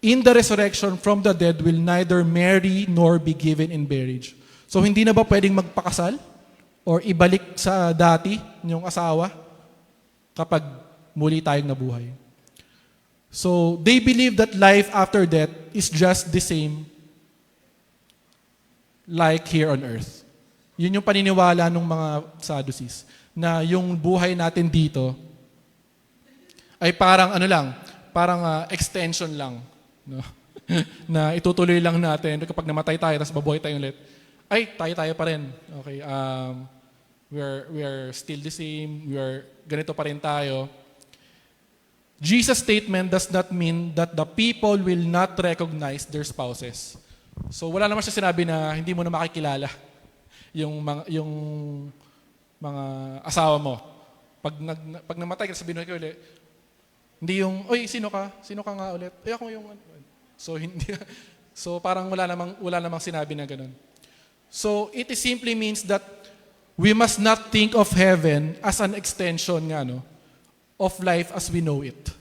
in the resurrection from the dead will neither marry nor be given in marriage. So, hindi na ba pwedeng magpakasal? Or ibalik sa dati yung asawa kapag muli tayong nabuhay? So, they believe that life after death is just the same like here on earth. Yun yung paniniwala ng mga Sadducees, na yung buhay natin dito ay parang ano lang, parang extension lang. No? Na itutuloy lang natin kapag namatay tayo, tapos babuhay tayo ulit. Ay, tayo pa rin. Okay, we are still the same, ganito pa rin tayo. Jesus' statement does not mean that the people will not recognize their spouses. So wala naman siya sinabi na hindi mo na makikilala yung mga asawa mo. Pag namatay ka, sabihin mo kayo ulit, hindi yung, oy, sino ka? Sino ka nga ulit? Ay, ako yung, so hindi, so parang wala namang sinabi na ganun. So it simply means that we must not think of heaven as an extension nga, no, of life as we know it.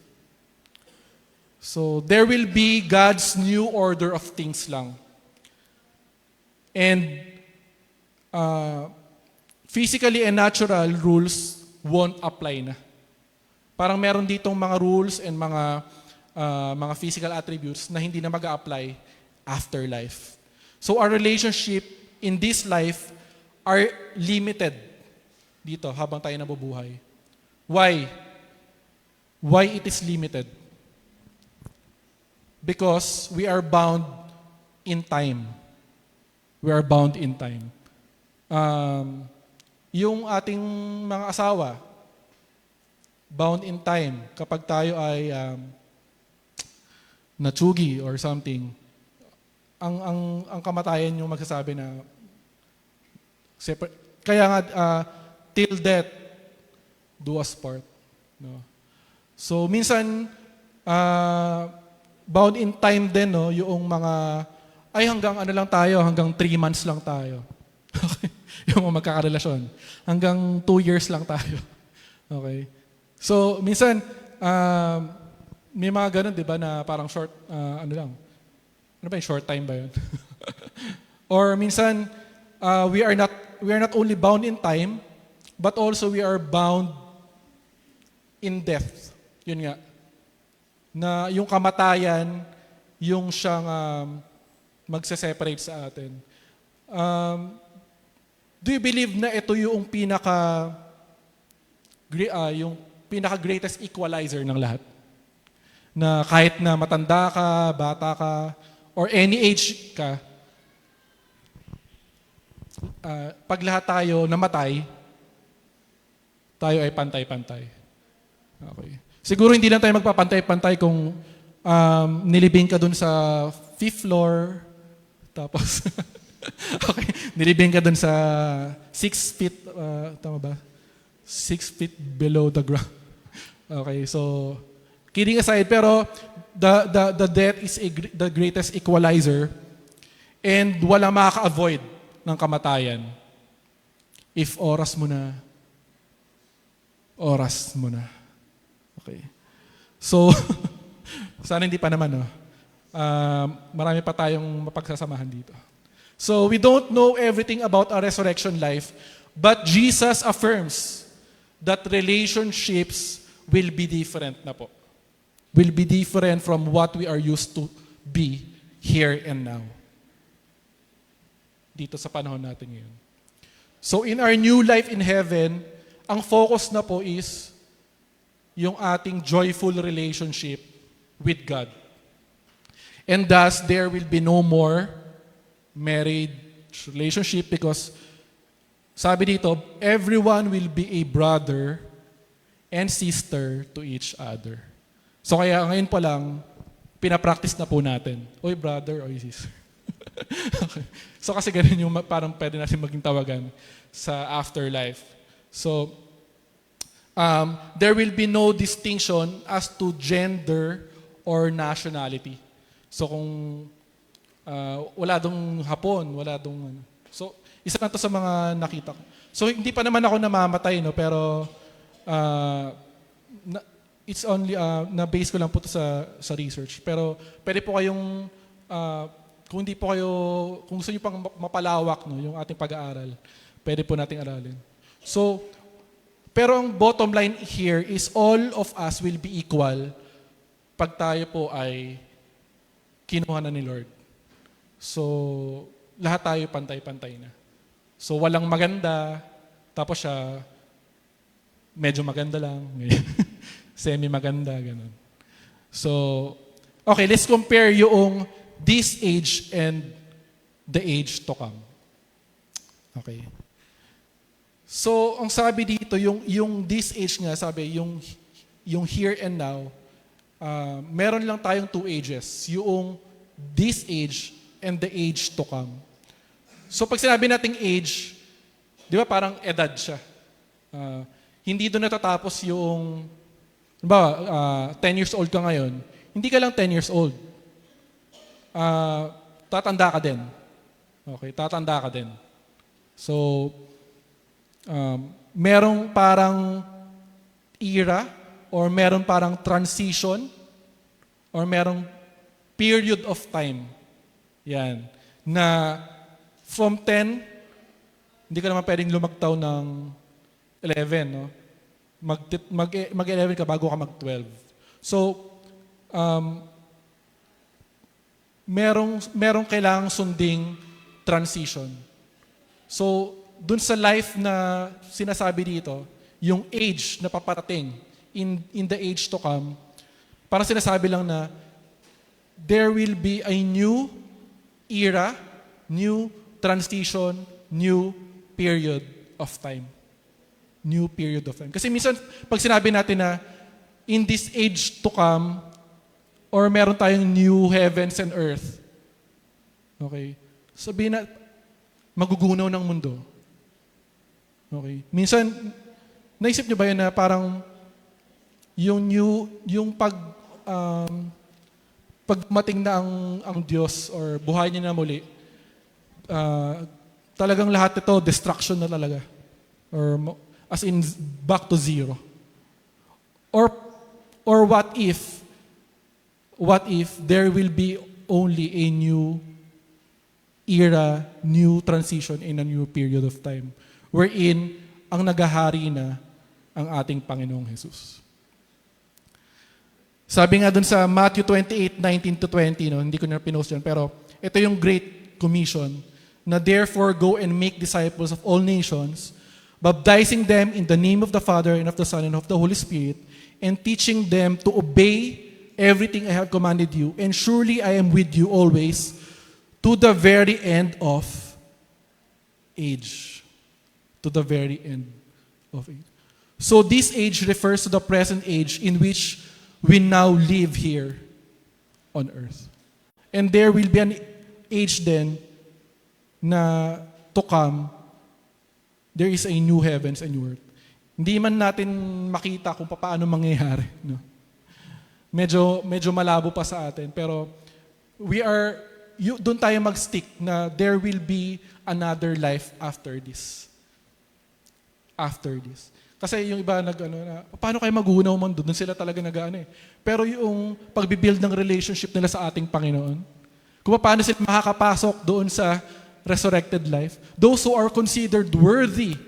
So there will be God's new order of things lang. And physically and natural rules won't apply na. Parang meron ditong mga rules and mga physical attributes na hindi na mag-a-apply after life. So our relationship in this life are limited dito habang tayo nabubuhay. Why? Why it is limited? Because we are bound in time. We are bound in time. Yung ating mga asawa, bound in time. Kapag tayo ay natsugi or something, ang kamatayan yung magsasabi na kaya nga till death do us part. No? So minsan bound in time din, no, yung mga ay hanggang ano lang tayo, hanggang 3 months lang tayo. Okay? Yung mga magkakarelasyon. Hanggang 2 years lang tayo. Okay? So, minsan, may mga ganun, di ba, na parang short, ano lang. Ano ba yung short time ba yun? Or minsan, we are not only bound in time, but also we are bound in death. Yun nga. Na yung kamatayan, yung siyang magse-separate sa atin. Do you believe na ito yung pinaka-greatest equalizer ng lahat? Na kahit na matanda ka, bata ka, or any age ka, pag lahat tayo namatay, tayo ay pantay-pantay. Okay. Siguro hindi lang tayo magpapantay-pantay kung nilibing ka dun sa 5th floor, tapos, okay, nilibing ka dun sa 6 feet, tama ba? 6 feet below the ground. Okay, so, kidding aside, pero the death is the greatest equalizer and wala makaka-avoid ng kamatayan. If oras mo na. Okay. So, sana hindi pa naman, no? Marami pa tayong mapagsasamahan dito. So, we don't know everything about our resurrection life, but Jesus affirms that relationships will be different na po. Will be different from what we are used to be here and now. Dito sa panahon natin ngayon. So, in our new life in heaven, ang focus na po is yung ating joyful relationship with God. And thus, there will be no more marriage relationship because sabi dito, everyone will be a brother and sister to each other. So kaya ngayon pa lang, pinapractice na po natin. Oy, brother, oy, sister. Okay. So kasi ganun yung parang pwede natin maging tawagan sa afterlife. So, there will be no distinction as to gender or nationality. So kung wala dong Hapon, wala dong ano. So isa na to sa mga nakita ko. So hindi pa naman ako namamatay, no, pero it's only na base ko lang po to sa research. Pero pwede po kayong kung gusto niyo pang mapalawak, no, yung ating pag-aaral, pwede po nating aralin. So pero ang bottom line here is all of us will be equal pag tayo po ay kinuha na ni Lord. So, lahat tayo pantay-pantay na. So, walang maganda, tapos siya, medyo maganda lang, semi-maganda, ganun. So, okay, let's compare yung this age and the age to come. Okay. So, ang sabi dito, yung this age nga, sabi, yung here and now, meron lang tayong two ages. Yung this age and the age to come. So, pag sinabi nating age, di ba parang edad siya. Hindi doon natatapos yung, 10 years old ka ngayon, hindi ka lang 10 years old. Tatanda ka din. Okay, tatanda ka din. So, merong parang era or merong parang transition or merong period of time. Yan. Na from 10, hindi ka naman pwedeng lumagtaw ng 11, no? Mag-11 ka bago ka mag-12. So, merong kailangang sunding transition. So, dun sa life na sinasabi dito, yung age na paparating in the age to come, parang sinasabi lang na there will be a new era, new transition, new period of time. New period of time. Kasi minsan, pag sinabi natin na in this age to come, or meron tayong new heavens and earth, okay, sabihin na, magugunaw ng mundo. Okay. Minsan, naisip niyo ba yun na parang yung pagmating na ang Diyos or buhay niya na muli, talagang lahat ito, destruction na talaga. Or as in, back to zero. Or what if there will be only a new era, new transition in a new period of time, wherein ang nagahari na ang ating Panginoong Jesus. Sabi nga dun sa Matthew 28:19-20, no, hindi ko na pinost yun, pero ito yung Great Commission, na therefore go and make disciples of all nations, baptizing them in the name of the Father and of the Son and of the Holy Spirit, and teaching them to obey everything I have commanded you, and surely I am with you always to the very end of age. To the very end of age. So this age refers to the present age in which we now live here on earth. And there will be an age then na to come, there is a new heavens and new earth. Hindi man natin makita kung paano mangyayari. No? Medyo malabo pa sa atin. Pero doon tayo mag-stick na there will be another life after this. After this. Kasi yung iba paano kayo magunaw man doon? Doon sila talaga Pero yung pagbibuild ng relationship nila sa ating Panginoon, kung paano sila makakapasok doon sa resurrected life, those who are considered worthy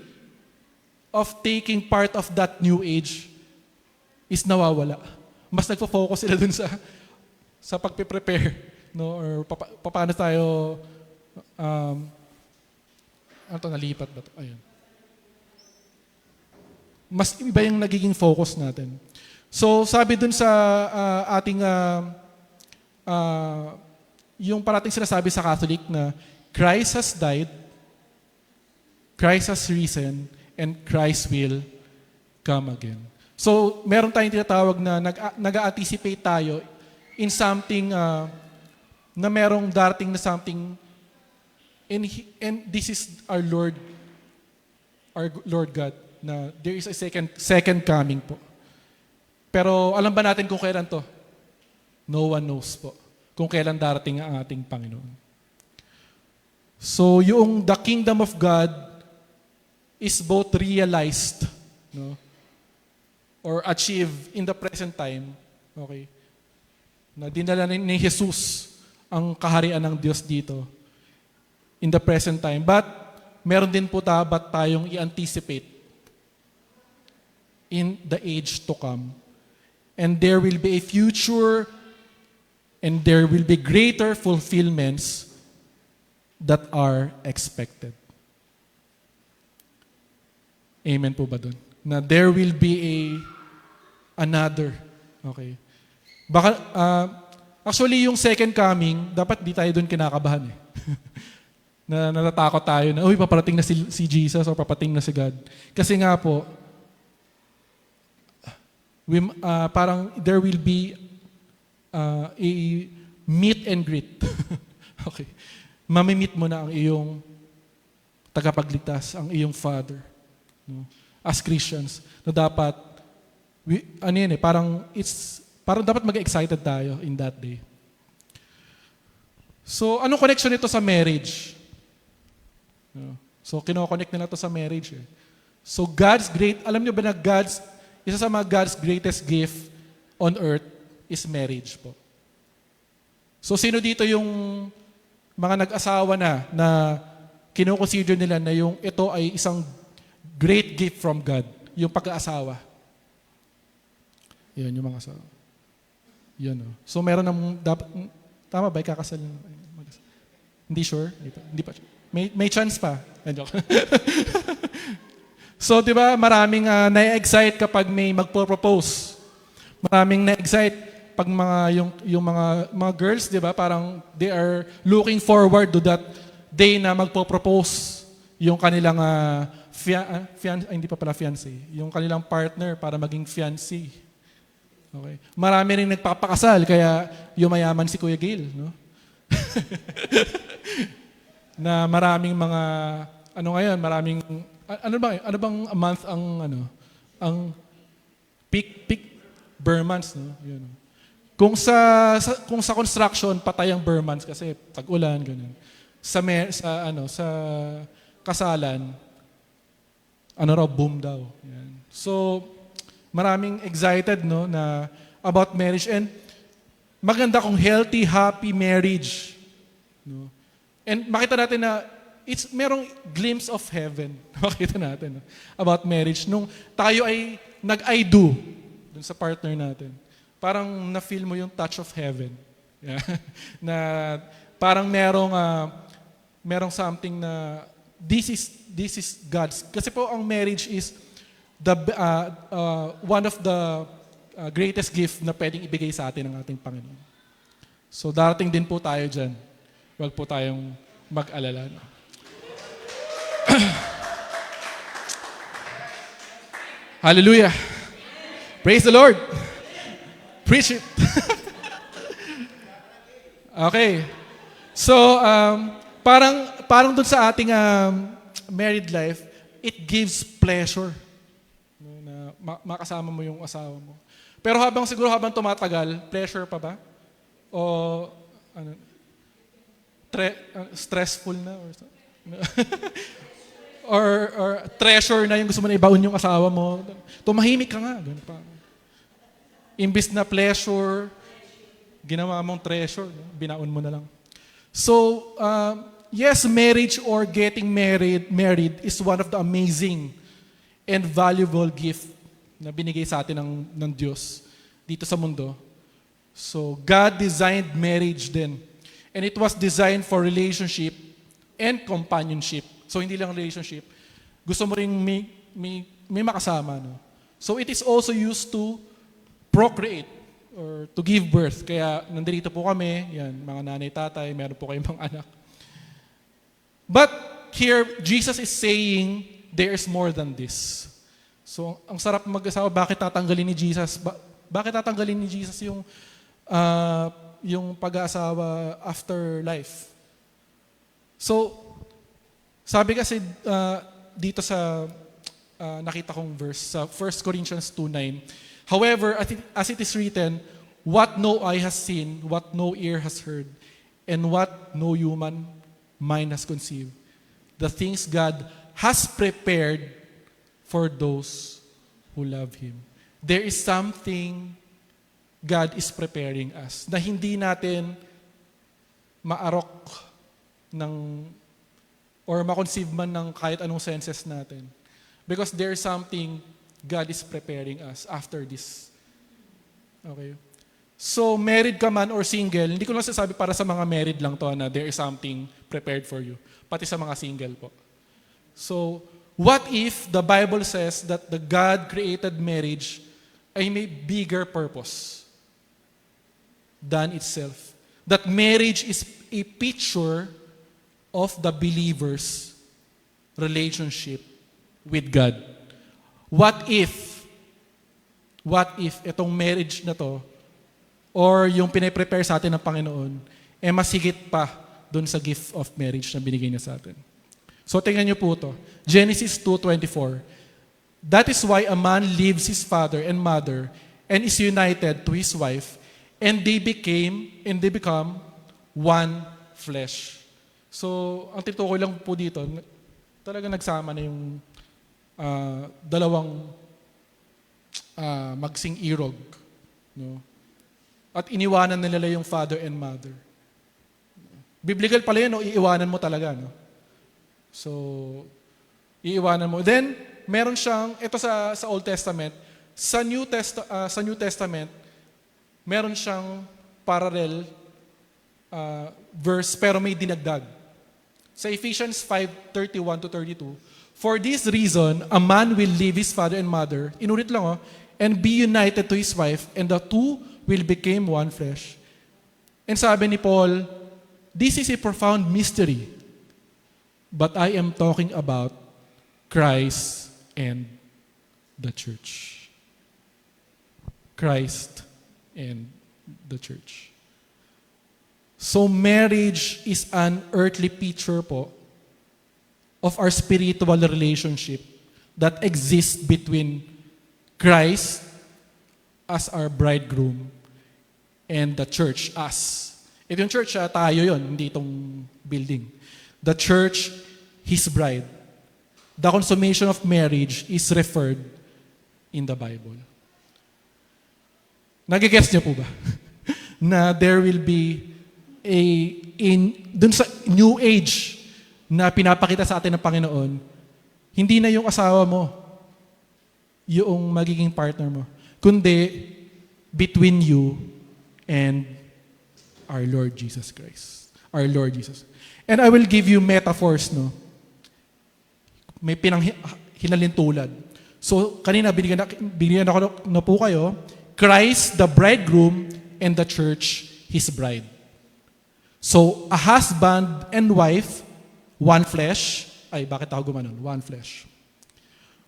of taking part of that new age is nawawala. Mas nagfo-focus sila doon sa pagpe-prepare, no? Or paano tayo nalipat ba ito? Ayun. Mas iba yung nagiging focus natin. So, sabi dun sa ating, yung parating sinasabi sa Catholic na Christ has died, Christ has risen, and Christ will come again. So, meron tayong tinatawag na nag-a-anticipate tayo in something na merong darating na something, and this is our Lord God, na there is a second coming po. Pero alam ba natin kung kailan to? No one knows po. Kung kailan darating ang ating Panginoon. So, yung the kingdom of God is both realized, no, or achieved in the present time. Okay? Na dinala ni Jesus ang kaharian ng Diyos dito in the present time. But, meron din po dapat tayong i-anticipate in the age to come. and there will be a future and there will be greater fulfillments that are expected. Amen po ba dun? Na there will be another. Okay. Baka, actually, yung second coming, dapat di tayo dun kinakabahan eh. Na natatakot tayo na, uy, paparating na si Jesus or papating na si God. Kasi nga po, parang there will be a meet and greet. Okay. Mamimit mo na ang iyong tagapagligtas, ang iyong Father. No? As Christians, na dapat, parang dapat mag-excited tayo in that day. So, anong connection nito sa marriage? No? So, kinoconnect nila to sa marriage. Eh. So, alam niyo ba na isa sa mga God's greatest gift on earth is marriage po. So, sino dito yung mga nag-asawa na kinoconsider nila na yung ito ay isang great gift from God, yung pag-aasawa. Yan, yung mga asawa. Yan, oh. So, meron ng, tama ba, ikakasal? Hindi sure? Hindi pa. May chance pa. So, di ba, maraming na-excite kapag may magpo-propose. Maraming na-excite pag yung mga girls, di ba, parang they are looking forward to that day na magpo-propose yung kanilang hindi pa pala fiancé, yung kanilang partner para maging fiancé. Okay. Marami rin nagpapakasal kaya yumayaman si Kuya Gil, no? Na maraming mga ano bang a month ang peak bare months, no? Yun. Kung sa construction patay ang bare months kasi tag-ulan ganun. Sa kasalan boom daw. Yan. So, maraming excited no na about marriage and maganda kung healthy, happy marriage. No? And makita natin na merong glimpse of heaven. Makita natin no? About marriage. Nung tayo ay nag-I do dun sa partner natin, parang na-feel mo yung touch of heaven. Yeah. Na parang merong something na this is God's. Kasi po ang marriage is one of the greatest gift na pwedeng ibigay sa atin ng ating Panginoon. So darating din po tayo dyan. Huwag po tayong mag-alala. No? Hallelujah. Praise the Lord. Preach it. Okay. So, parang dun sa ating married life, it gives pleasure. No, na makasama mo yung asawa mo. Pero habang tumatagal, pleasure pa ba? O stressful na? Or treasure na yung gusto mo na ibaon yung asawa mo? Tumahimik ka nga. Ganun pa. Imbis na pleasure, ginawa mong treasure. No? Binaon mo na lang. So, yes, marriage or getting married is one of the amazing and valuable gift na binigay sa atin ng Diyos dito sa mundo. So, God designed marriage din. And it was designed for relationship and companionship. So, hindi lang relationship. Gusto mo rin may makasama. No? So, it is also used to procreate or to give birth. Kaya, nandito po kami, yan, mga nanay, tatay, meron po kayong mga anak. But, here, Jesus is saying, there is more than this. So, ang sarap mag-asawa, bakit tatanggalin ni Jesus? Bakit tatanggalin ni Jesus yung pag-aasawa after life? So, sabi kasi dito sa nakita kong verse, sa 1 Corinthians 2:9, however, as it is written, what no eye has seen, what no ear has heard, and what no human mind has conceived, the things God has prepared for those who love Him. There is something God is preparing us na hindi natin maarok or ma-conceive man ng kahit anong senses natin. Because there is something God is preparing us after this Okay. So, married ka man or single, hindi ko lang sasabi para sa mga married lang to na there is something prepared for you. Pati sa mga single po. So, what if the Bible says that the God created marriage ay may bigger purpose than itself? That marriage is a picture of the believer's relationship with God. What if itong marriage na to, or yung pinaprepare sa atin ng Panginoon, mas higit pa dun sa gift of marriage na binigay niya sa atin. So tingnan niyo po to. Genesis 2:24. That is why a man leaves his father and mother and is united to his wife, and they become one flesh. So, ang tinutukoy lang po dito, talaga nagsama na yung dalawang magsing irog. No? At iniwanan nila yung father and mother. Biblical pala yun, no? Iiwanan mo talaga. No? So, iiwanan mo. Then, meron siyang, ito sa Old Testament, sa New Testament, meron siyang parallel verse, pero may dinagdag. Sa Ephesians 5:31-32, for this reason, a man will leave his father and mother, inulit lang and be united to his wife, and the two will become one flesh. And sabi ni Paul, this is a profound mystery, but I am talking about Christ and the church. Christ and the church. So marriage is an earthly picture po of our spiritual relationship that exists between Christ as our bridegroom and the church, us. Ito yung church, tayo yon, hindi itong building. The church, His bride. The consummation of marriage is referred in the Bible. Nagigets niyo po ba? Na there will be dun sa new age na pinapakita sa atin ng Panginoon, hindi na yung asawa mo, yung magiging partner mo, kundi between you and our Lord Jesus Christ. Our Lord Jesus. And I will give you metaphors, no? May hinalintulad. So, kanina binigyan ako na po kayo, Christ, the bridegroom, and the church, His bride. So, a husband and wife, one flesh. Ay, bakit ako gumanon? One flesh.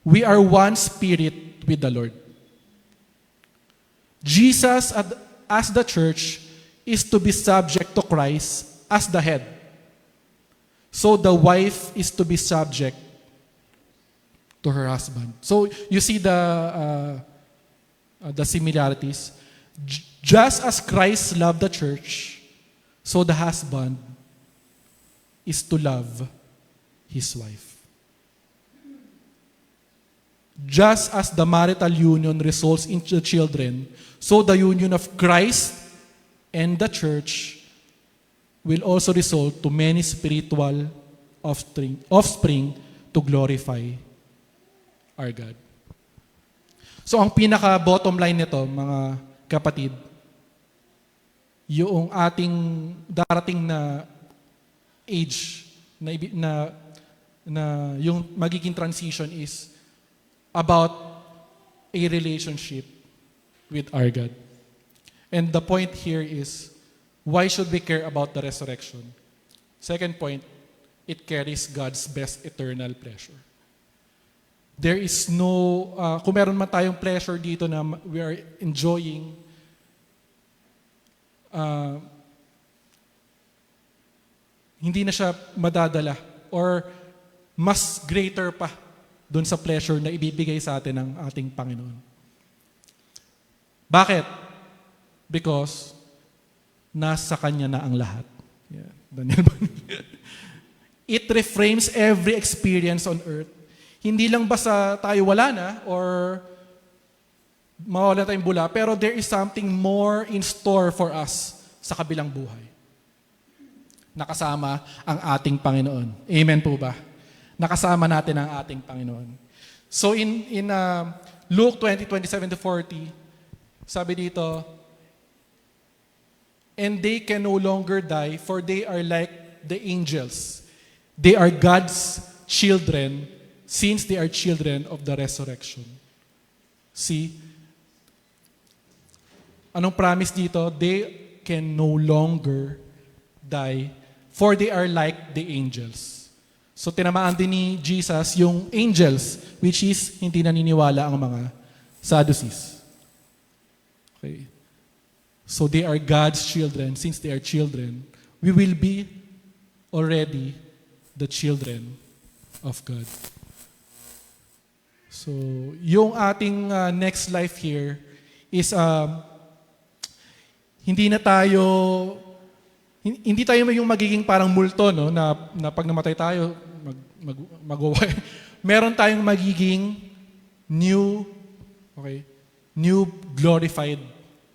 We are one spirit with the Lord. Jesus, as the church, is to be subject to Christ as the head. So, the wife is to be subject to her husband. So, you see the similarities. Just as Christ loved the church, so the husband is to love his wife. Just as the marital union results in the children, so the union of Christ and the church will also result to many spiritual offspring to glorify our God. So ang pinaka-bottom line nito, mga kapatid, yung ating darating na age na yung magiging transition is about a relationship with our God. And the point here is, why should we care about the resurrection? Second point, it carries God's best eternal pleasure. There is no, kung meron man tayong pleasure dito na we are enjoying, hindi na siya madadala or mas greater pa doon sa pleasure na ibibigay sa atin ng ating Panginoon. Bakit? Because nasa Kanya na ang lahat. Yeah, Daniel. It reframes every experience on earth. Hindi lang basta tayo wala na or mawala tayong bula, pero there is something more in store for us sa kabilang buhay. Nakasama ang ating Panginoon. Amen po ba? Nakasama natin ang ating Panginoon. So in Luke 20:27-40, Sabi dito, and they can no longer die, for they are like the angels. They are God's children, since they are children of the resurrection. See? Anong promise dito? They can no longer die, for they are like the angels. So tinamaan din ni Jesus yung angels, which is hindi naniniwala ang mga Sadducees. Okay. So they are God's children. Since they are children, we will be already the children of God. So yung ating next life here is hindi tayo yung magiging parang multo, no, na pag namatay tayo magwaway. Meron tayong magiging new glorified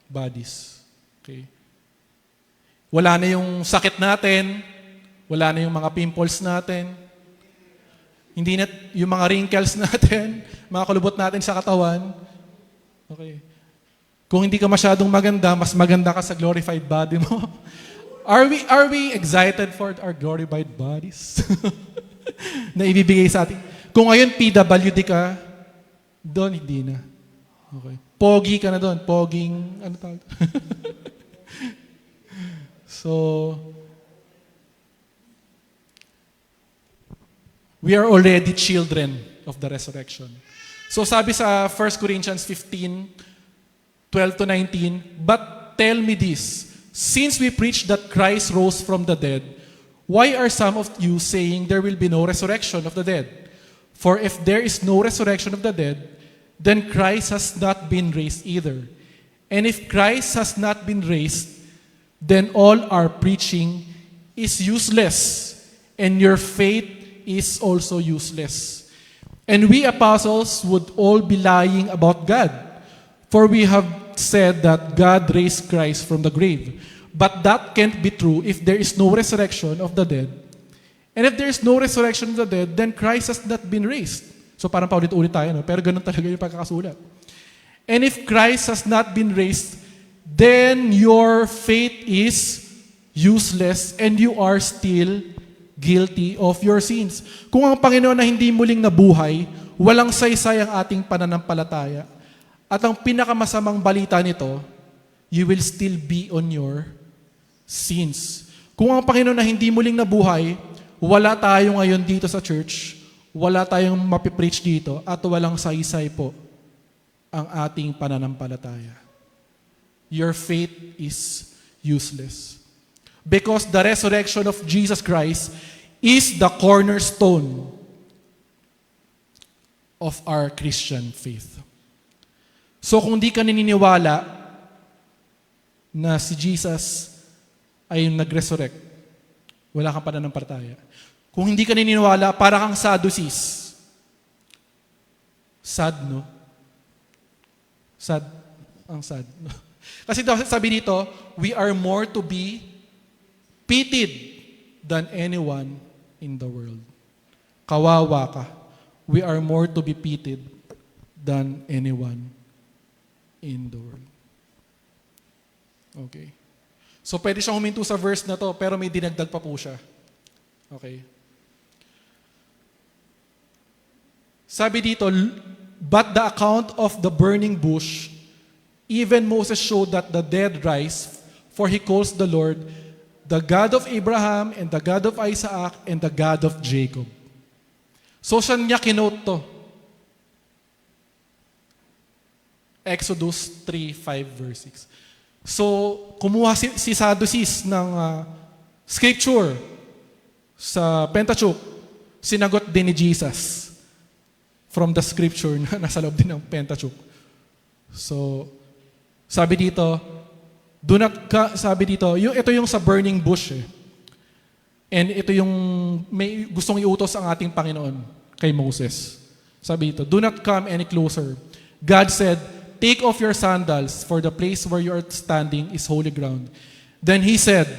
bodies. Okay? Wala na yung sakit natin, wala na yung mga pimples natin, hindi na yung mga wrinkles natin, mga kulubot natin sa katawan. Okay. Kung hindi ka masyadong maganda, mas maganda ka sa glorified body mo. Are we excited for our glorified bodies? Na ibibigay sa atin. Kung ngayon PWD ka, doon hindi na. Okay. Pogi ka na doon. Poging, ano tawag? So, we are already children of the resurrection. So sabi sa 1 Corinthians 15:12-19, but tell me this, since we preach that Christ rose from the dead, why are some of you saying there will be no resurrection of the dead? For if there is no resurrection of the dead, then Christ has not been raised either. And if Christ has not been raised, then all our preaching is useless, and your faith is also useless. And we apostles would all be lying about God, for we have said that God raised Christ from the grave. But that can't be true if there is no resurrection of the dead. And if there is no resurrection of the dead, then Christ has not been raised. So parang paulit-ulit tayo, no? Pero ganun talaga yung pagkakasulat. And if Christ has not been raised, then your faith is useless and you are still guilty of your sins. Kung ang Panginoon na hindi muling nabuhay, walang saysay ang ating pananampalataya. At ang pinakamasamang balita nito, you will still be on your sins. Kung ang Panginoon na hindi muling nabuhay, wala tayo ngayon dito sa church, wala tayong mapipreach dito, at walang saysay po ang ating pananampalataya. Your faith is useless. Because the resurrection of Jesus Christ is the cornerstone of our Christian faith. So kung di ka naniniwala na si Jesus ay nag-resurrect, wala kang pananampalataya. Kung hindi ka naniniwala, para kang Sadducees. Sad, no? Sad. Ang sad. Kasi sabi dito, we are more to be pitied than anyone in the world. Kawawa ka. We are more to be pitied than anyone in the world. Okay. So pwede siyang huminto sa verse na to, pero may dinagdag pa po siya. Okay. Sabi dito, but the account of the burning bush, even Moses showed that the dead rise, for he calls the Lord the God of Abraham and the God of Isaac and the God of Jacob. So saan niya kinote to? Exodus 3:5 verse 6. So kumuha si Sadducees ng scripture sa Pentateuch, sinagot din ni Jesus from the scripture na nasa loob din ng Pentateuch. So sabi dito, ito yung sa burning bush eh. And ito yung may gustong iutos ang ating Panginoon kay Moses. Sabi dito, do not come any closer. God said, take off your sandals, for the place where you are standing is holy ground. Then he said,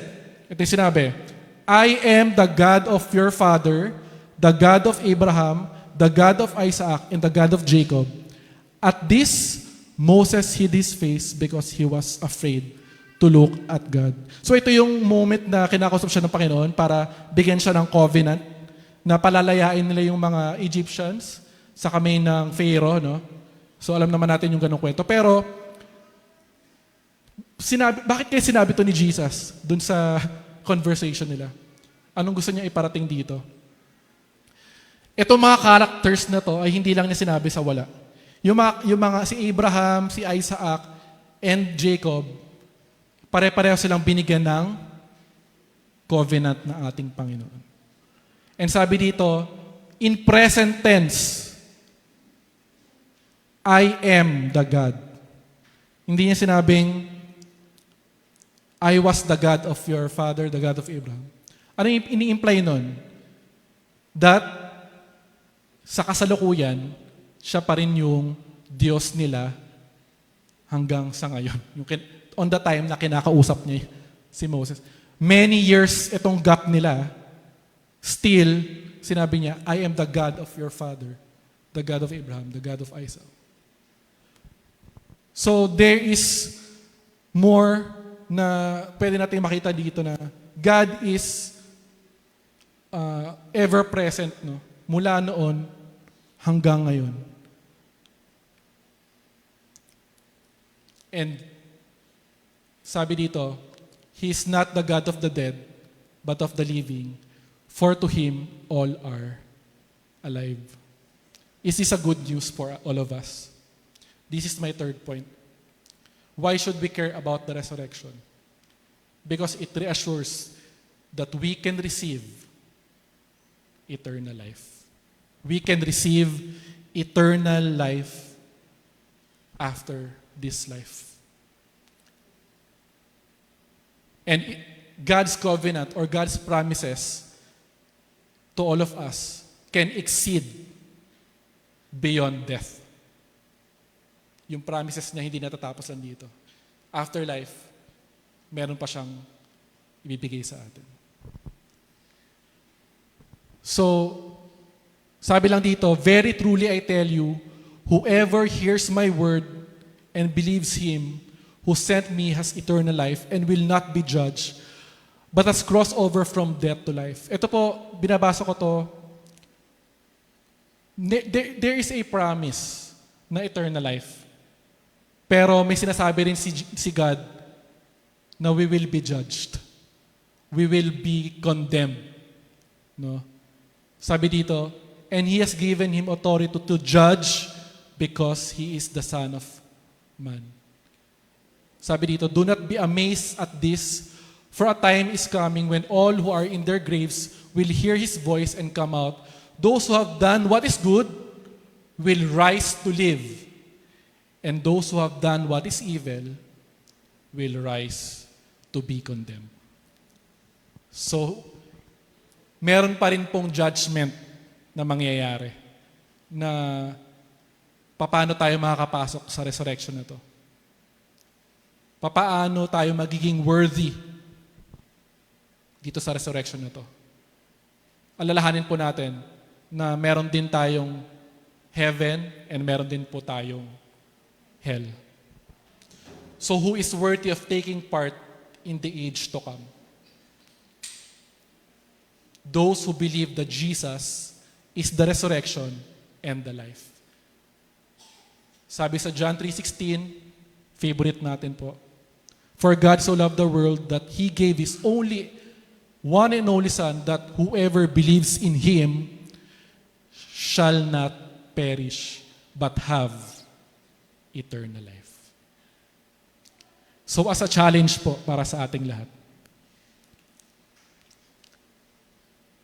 ito yung sinabi, I am the God of your father, the God of Abraham, the God of Isaac, and the God of Jacob. At this, Moses hid his face because he was afraid to look at God. So ito yung moment na kinakausap siya ng Panginoon para bigyan siya ng covenant na palalayain nila yung mga Egyptians sa kamay ng Pharaoh, no? So alam naman natin yung ganong kwento. Pero bakit kaya sinabi to ni Jesus dun sa conversation nila? Anong gusto niya iparating dito? Itong mga characters na to ay hindi lang niya sinabi sa wala. Yung mga si Abraham, si Isaac, and Jacob, pare-pareho silang binigyan ng covenant ng ating Panginoon. And sabi dito, in present tense, I am the God. Hindi niya sinabing, I was the God of your father, the God of Abraham. Ano yung ini-imply nun? That sa kasalukuyan, siya pa rin yung Diyos nila hanggang sa ngayon. On the time na kinakausap niya si Moses. Many years itong gap nila, still, sinabi niya, I am the God of your father, the God of Abraham, the God of Isaac. So there is more na pwede natin makita dito na God is ever present, no? Mula noon hanggang ngayon. And sabi dito, He is not the God of the dead, but of the living, for to Him all are alive. Is this a good news for all of us? This is my third point. Why should we care about the resurrection? Because it reassures that we can receive eternal life. We can receive eternal life after this life. And God's covenant or God's promises to all of us can exceed beyond death. Yung promises niya hindi natatapos lang dito. After life, meron pa siyang ibibigay sa atin. So, sabi lang dito, very truly I tell you, whoever hears my word and believes Him who sent me has eternal life and will not be judged, but has crossed over from death to life. Ito po, binabasa ko to. There is a promise na eternal life. Pero may sinasabi rin si God na we will be judged. We will be condemned. No? Sabi dito, and He has given Him authority to judge because He is the Son of Man. Sabi dito, do not be amazed at this, for a time is coming when all who are in their graves will hear His voice and come out. Those who have done what is good will rise to live, and those who have done what is evil will rise to be condemned. So, meron pa rin pong judgment na mangyayari na paano tayo makakapasok sa resurrection na to. Paano tayo magiging worthy dito sa resurrection na to. Alalahanin po natin na meron din tayong heaven and meron din po tayong hell. So who is worthy of taking part in the age to come? Those who believe that Jesus is the resurrection and the life. Sabi sa John 3:16, favorite natin po, for God so loved the world that He gave His one and only Son, that whoever believes in Him shall not perish, but have eternal life. So as a challenge po para sa ating lahat,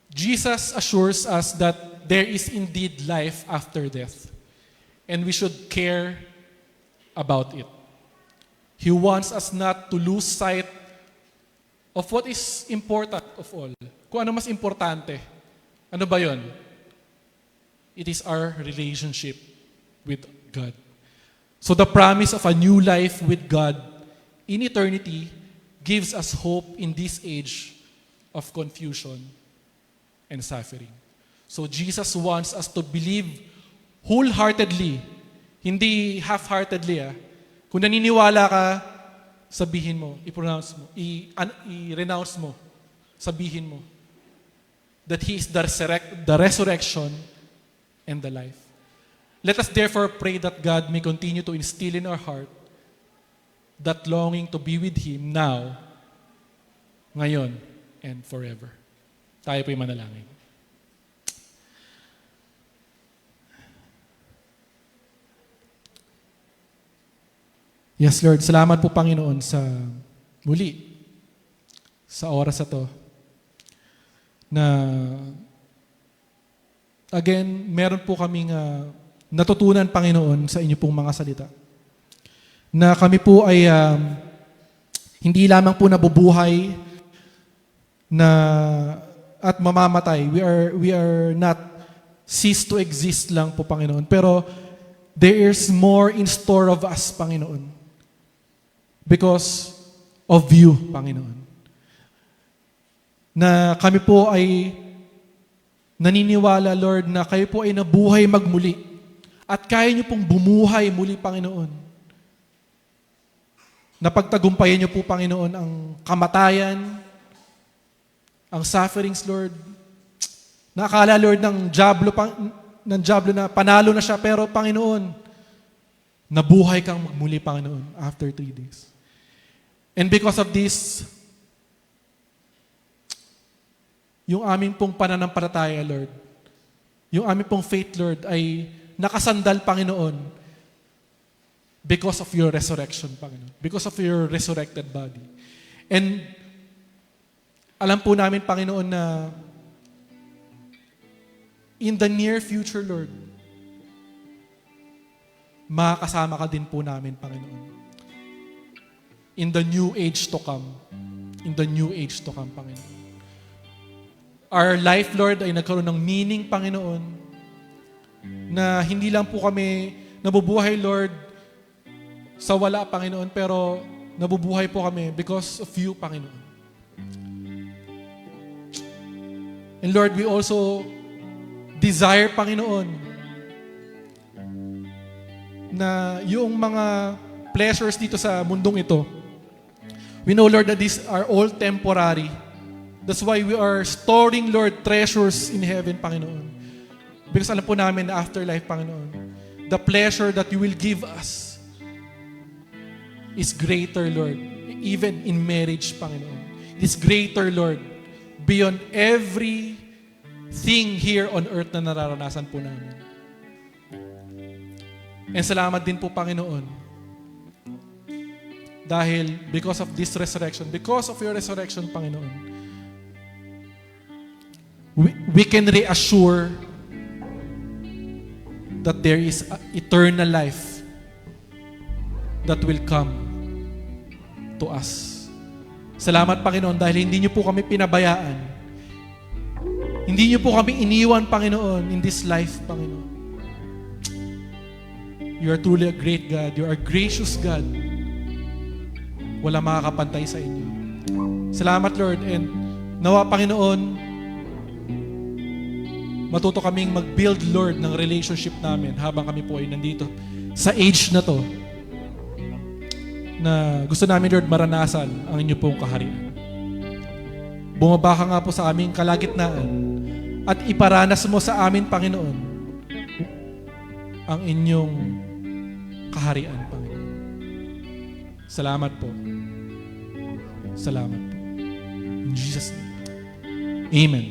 Jesus assures us that there is indeed life after death, and we should care about it. He wants us not to lose sight of what is important of all. Kung ano mas importante, ano ba yon? It is our relationship with God. So the promise of a new life with God in eternity gives us hope in this age of confusion and suffering. So Jesus wants us to believe wholeheartedly Hindi half-heartedly. Kung naniniwala ka, sabihin mo, i-pronounce mo, i-renounce mo, sabihin mo that He is the resurrection and the life. Let us therefore pray that God may continue to instill in our heart that longing to be with Him now, ngayon, and forever. Tayo po'y manalangin. Yes, Lord, salamat po, Panginoon, sa muli, sa oras na to, na, again, meron po kaming natutunan, Panginoon, sa inyo pong mga salita. Na kami po ay hindi lamang po nabubuhay at mamamatay. We are not cease to exist lang po, Panginoon. Pero there is more in store of us, Panginoon. Because of you, Panginoon. Na kami po ay naniniwala, Lord, na kayo po ay nabuhay magmuli. At kaya niyo pong bumuhay muli, Panginoon. Napagtagumpayan niyo po, Panginoon, ang kamatayan, ang sufferings, Lord. Nakakala, Lord, ng Diablo na panalo na siya, pero Panginoon, nabuhay kang magmuli, Panginoon, after 3 days. And because of this, yung aming pong pananampalataya, Lord, yung aming pong faith, Lord, ay nakasandal, Panginoon, because of your resurrection, Panginoon. Because of your resurrected body. And alam po namin, Panginoon, na in the near future, Lord, makakasama ka din po namin, Panginoon. In the new age to come. In the new age to come, Panginoon. Our life, Lord, ay nagkaroon ng meaning, Panginoon, na hindi lang po kami nabubuhay, Lord, sa wala, Panginoon, pero nabubuhay po kami because of you, Panginoon. And Lord, we also desire, Panginoon, na yung mga pleasures dito sa mundong ito, we know, Lord, that these are all temporary. That's why we are storing, Lord, treasures in heaven, Panginoon. Because alam po namin na afterlife, Panginoon, the pleasure that you will give us is greater, Lord, even in marriage, Panginoon. It is greater, Lord, beyond everything here on earth na nararanasan po namin. And salamat din po, Panginoon, dahil because of this resurrection, because of your resurrection, Panginoon, we can reassure that there is eternal life that will come to us. Salamat, Panginoon, dahil hindi niyo po kami pinabayaan. Hindi niyo po kami iniwan, Panginoon, in this life, Panginoon. You are truly a great God. You are a gracious God. Wala makakapantay sa inyo. Salamat, Lord, and nawa, Panginoon, matuto kaming mag-build, Lord, ng relationship namin habang kami po ay nandito sa age na to, na gusto namin, Lord, maranasan ang inyo pong kaharian. Bumaba ka nga po sa aming kalagitnaan at iparanas mo sa amin, Panginoon, ang inyong kaharian, Panginoon. Salamat po. Salamat po. In Jesus' name. Amen.